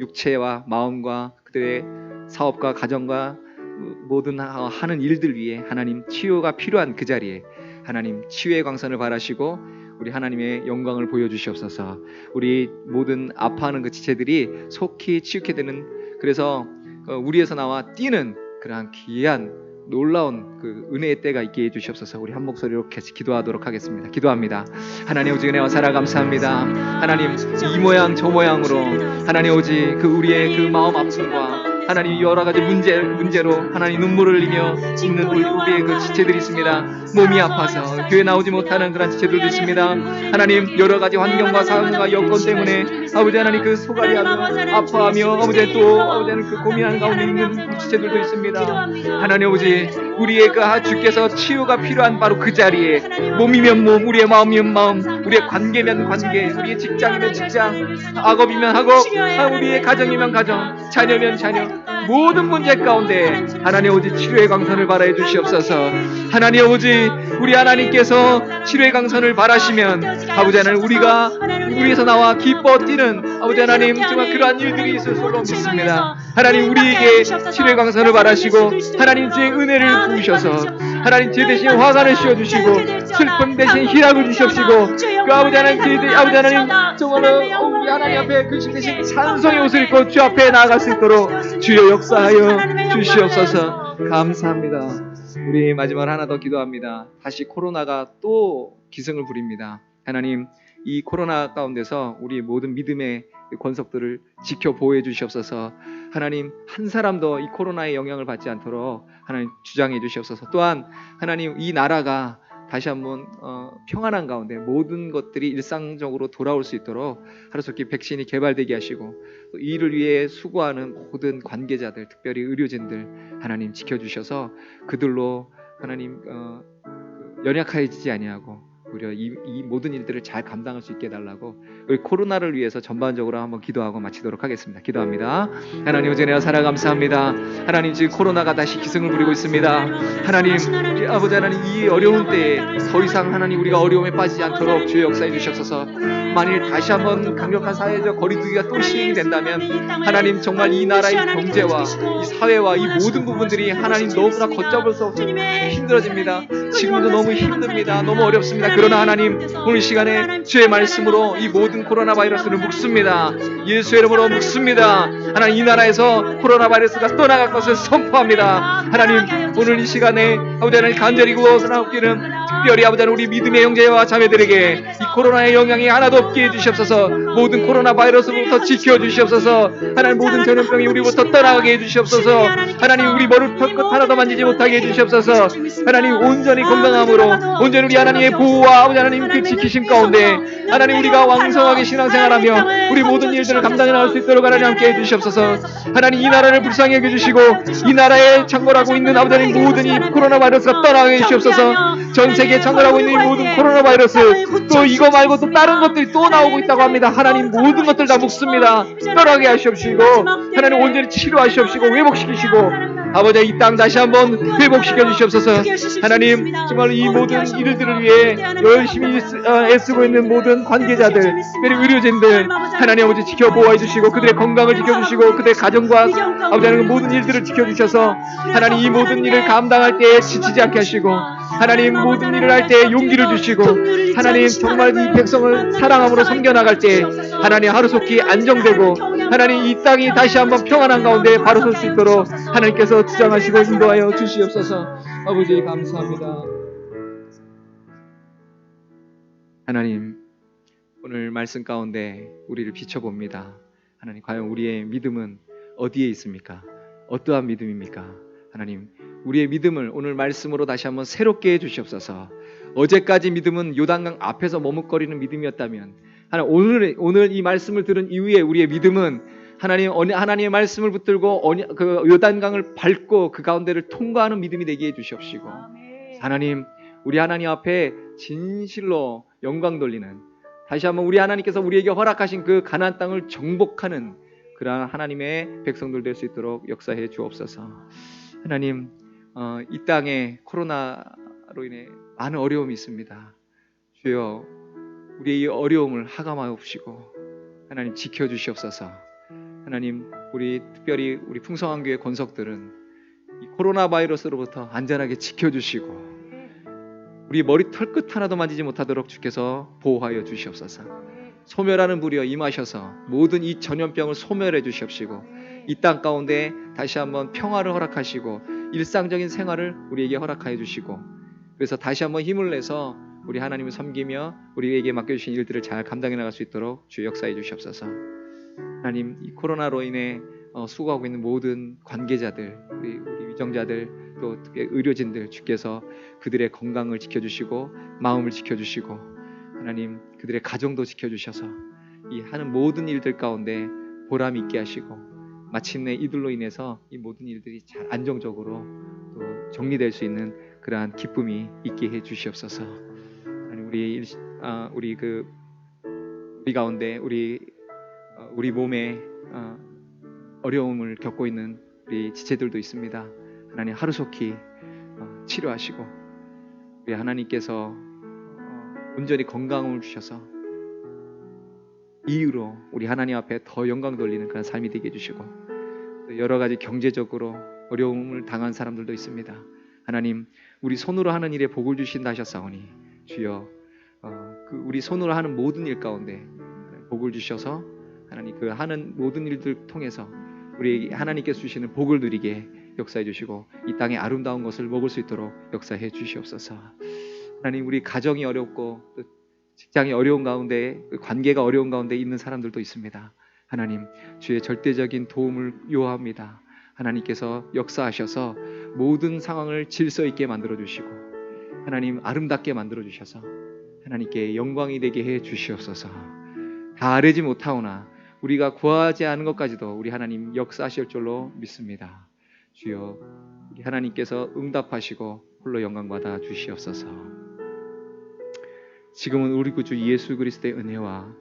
육체와 마음과 그들의 사업과 가정과 모든 하는 일들 위해 하나님 치유가 필요한 그 자리에 하나님 치유의 광선을 발하시고 우리 하나님의 영광을 보여주시옵소서. 우리 모든 아파하는 그 지체들이 속히 치유케 되는, 그래서 우리에서 나와 뛰는 그러한 귀한 놀라운 그 은혜의 때가 있게 해주시옵소서. 우리 한 목소리로 같이 기도하도록 하겠습니다. 기도합니다. 하나님 오직 은혜와 사랑 감사합니다. 하나님 이 모양 저 모양으로 하나님 오직 그 우리의 그 마음 아픔과 하나님 여러 가지 문제로 하나님 눈물을 흘리며 있는 우리의 그 지체들이 있습니다. 몸이 아파서 교회 나오지 못하는 그런 지체들도 있습니다. 하나님 여러 가지 환경과 상황과 여건 때문에 아버지 하나님 그 소갈이하며 아파하며 아버지 또 아버지 하나님 그 고민하는 가운데 있는 그 지체들도 있습니다. 하나님 아버지 우리의 그 주께서 치유가 필요한 바로 그 자리에 몸이면 몸, 우리의 마음이면 마음, 우리의 관계면 관계, 우리의 직장이면 직장, 학업이면 학업, 우리의 가정이면 가정, 자녀면 자녀, 모든 문제 가운데 하나님 오직 치료의 강선을 바라해 주시옵소서. 하나님 오직 우리 하나님께서 치료의 강선을 바라시면 아버지 하나님 우리에서 나와 기뻐 뛰는 아버지 하나님 정말 그러한 일들이 있을 줄로 믿습니다. 하나님 우리에게 치료의 강선을 바라시고 하나님 주의 은혜를 부으셔서 하나님 제 대신 화관을 씌워주시고 슬픔 대신 희락을 주시옵시고 그 아버지 하나님 아버지 하나님 정말로 우리 하나님 앞에 그 대신 찬송의 옷을 입고 주 앞에 나아갈 수 있도록 주여 역사하여 주시옵소서. 감사합니다. 우리 마지막 하나 더 기도합니다. 다시 코로나가 또 기승을 부립니다. 하나님 이 코로나 가운데서 우리 모든 믿음의 권속들을 지켜 보호해 주시옵소서. 하나님 한 사람도 이 코로나의 영향을 받지 않도록 하나님 주장해 주시옵소서. 또한 하나님 이 나라가 다시 한번 평안한 가운데 모든 것들이 일상적으로 돌아올 수 있도록 하루속히 백신이 개발되게 하시고 또 이를 위해 수고하는 모든 관계자들 특별히 의료진들 하나님 지켜주셔서 그들로 하나님 연약해지지 아니하고 오히려 이 모든 일들을 잘 감당할 수 있게 해달라고 우리 코로나를 위해서 전반적으로 한번 기도하고 마치도록 하겠습니다. 기도합니다. 하나님 오전에 사랑 감사합니다. 하나님 지금 코로나가 다시 기승을 부리고 있습니다. 하나님 우리 아버지 하나님 이 어려운 때에 더 이상 하나님 우리가 어려움에 빠지지 않도록 주의 역사해 주시옵소서. 만일 다시 한번 강력한 사회적 거리두기가 또 시행이 된다면 하나님 정말 이 나라의 경제와 이 사회와 이 모든 부분들이 하나님 너무나 걷잡을 수 없이 힘들어집니다. 지금도 너무 힘듭니다. 너무 어렵습니다. 그러나 하나님 오늘 시간에 주의 말씀으로 이 모든 코로나 바이러스를 묶습니다. 예수의 이름으로 묶습니다. 하나님 이 나라에서 코로나 바이러스가 떠나갈 것을 선포합니다. 하나님 오늘 이 시간에 아버지 하나님 간절히 구원하옵기는 특별히 아버지 하나님 우리 믿음의 형제와 자매들에게 이 코로나의 영향이 하나도 없게 해주시옵소서. 모든 코로나 바이러스부터 지켜주시옵소서. 하나님 모든 전염병이 우리부터 떠나가게 해주시옵소서. 하나님 우리 머리 털끝 하나도 만지지 못하게 해주시옵소서. 하나님 온전히 건강함으로 온전히 우리 하나님의 보호와 아버지 하나님 그 지키심 가운데 하나님 우리가 왕성하게 신앙생활하며 우리 모든 일들을 감당해 나갈 수 있도록 하나님 함께 해주시옵소서. 하나님 이 나라를 불쌍히 여겨주시고 이 나라에 창궐하고 있는 아버지 하나님 모든 이 코로나 바이러스가 떠나게 해주시옵소서. 전 세계에 창궐하고 있는 이 모든 코로나 바이러스 또 이거 말고 또 다른 것들이 또 나오고 있다고 합니다. 하나님 모든 것들 다 묶습니다. 떠나게 하시옵시고 하나님 온전히 치료하시옵시고 회복시키시고 아버지 이 땅 다시 한번 회복시켜 주시옵소서. 하나님 정말 이 모든 일들을 위해 열심히 애쓰고 있는 모든 관계자들 특별히 의료진들 하나님 아버지 지켜보호해 주시고 그들의 건강을 지켜주시고 그들의 가정과 아버지 하나님 모든 일들을 지켜주셔서 하나님 이 모든 일을 감당할 때에 지치지 않게 하시고 하나님 모든 일을 할 때에 용기를 주시고 하나님 정말 이 백성을 사랑함으로 섬겨나갈 때 하나님 하루속히 안정되고 하나님 이 땅이 다시 한번 평안한 가운데 바로 설 수 있도록 하나님께서 주장하시고 인도하여 주시옵소서. 아버지 감사합니다. 하나님 오늘 말씀 가운데 우리를 비춰봅니다. 하나님 과연 우리의 믿음은 어디에 있습니까? 어떠한 믿음입니까? 하나님 우리의 믿음을 오늘 말씀으로 다시 한번 새롭게 해주시옵소서. 어제까지 믿음은 요단강 앞에서 머뭇거리는 믿음이었다면 하나님 오늘 이 말씀을 들은 이후에 우리의 믿음은 하나님의 말씀을 붙들고 그 요단강을 밟고 그 가운데를 통과하는 믿음이 되게 해주시옵시고 하나님 우리 하나님 앞에 진실로 영광 돌리는 다시 한번 우리 하나님께서 우리에게 허락하신 그 가나안 땅을 정복하는 그러한 하나님의 백성들 될 수 있도록 역사해 주옵소서. 하나님 이 땅에 코로나로 인해 많은 어려움이 있습니다. 주여 우리의 이 어려움을 하감하옵시고 하나님 지켜주시옵소서. 하나님 우리 특별히 우리 풍성한 교회 권석들은 이 코로나 바이러스로부터 안전하게 지켜주시고 우리 머리 털끝 하나도 만지지 못하도록 주께서 보호하여 주시옵소서. 소멸하는 불이여 임하셔서 모든 이 전염병을 소멸해 주시옵시고 이 땅 가운데 다시 한번 평화를 허락하시고 일상적인 생활을 우리에게 허락하여 주시고, 그래서 다시 한번 힘을 내서 우리 하나님을 섬기며 우리에게 맡겨주신 일들을 잘 감당해 나갈 수 있도록 주 역사해 주시옵소서. 하나님, 이 코로나로 인해 수고하고 있는 모든 관계자들, 우리 위정자들, 또 특히 의료진들, 주께서 그들의 건강을 지켜주시고 마음을 지켜주시고, 하나님 그들의 가정도 지켜주셔서 이 하는 모든 일들 가운데 보람 있게 하시고, 마침내 이들로 인해서 이 모든 일들이 잘 안정적으로 또 정리될 수 있는 그러한 기쁨이 있게 해 주시옵소서. 하나님, 우리 가운데 우리 몸에 어려움을 겪고 있는 우리 지체들도 있습니다. 하나님, 하루속히 치료하시고 우리 하나님께서 온전히 건강을 주셔서 이유로 우리 하나님 앞에 더 영광 돌리는 그런 삶이 되게 해주시고, 또 여러 가지 경제적으로 어려움을 당한 사람들도 있습니다. 하나님, 우리 손으로 하는 일에 복을 주신다 하셨사오니 주여, 우리 손으로 하는 모든 일 가운데 복을 주셔서 하나님 그 하는 모든 일들 통해서 우리 하나님께서 주시는 복을 누리게 역사해 주시고, 이 땅의 아름다운 것을 먹을 수 있도록 역사해 주시옵소서. 하나님, 우리 가정이 어렵고 또 직장이 어려운 가운데, 관계가 어려운 가운데 있는 사람들도 있습니다. 하나님, 주의 절대적인 도움을 요합니다. 하나님께서 역사하셔서 모든 상황을 질서 있게 만들어 주시고, 하나님 아름답게 만들어 주셔서 하나님께 영광이 되게 해 주시옵소서. 다 아뢰지 못하오나 우리가 구하지 않은 것까지도 우리 하나님 역사하실 줄로 믿습니다. 주여, 우리 하나님께서 응답하시고 홀로 영광 받아 주시옵소서. 지금은 우리 구주 예수 그리스도의 은혜와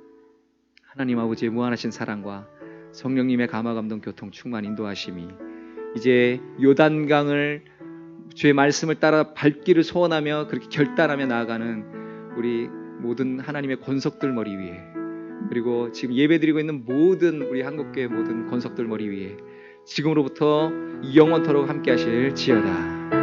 하나님 아버지의 무한하신 사랑과 성령님의 감화 감동 교통 충만 인도하심이 이제 요단강을 주의 말씀을 따라 밟기를 소원하며 그렇게 결단하며 나아가는 우리 모든 하나님의 권석들 머리 위에, 그리고 지금 예배드리고 있는 모든 우리 한국교회 모든 권석들 머리 위에 지금으로부터 영원토록 함께 하실지어다.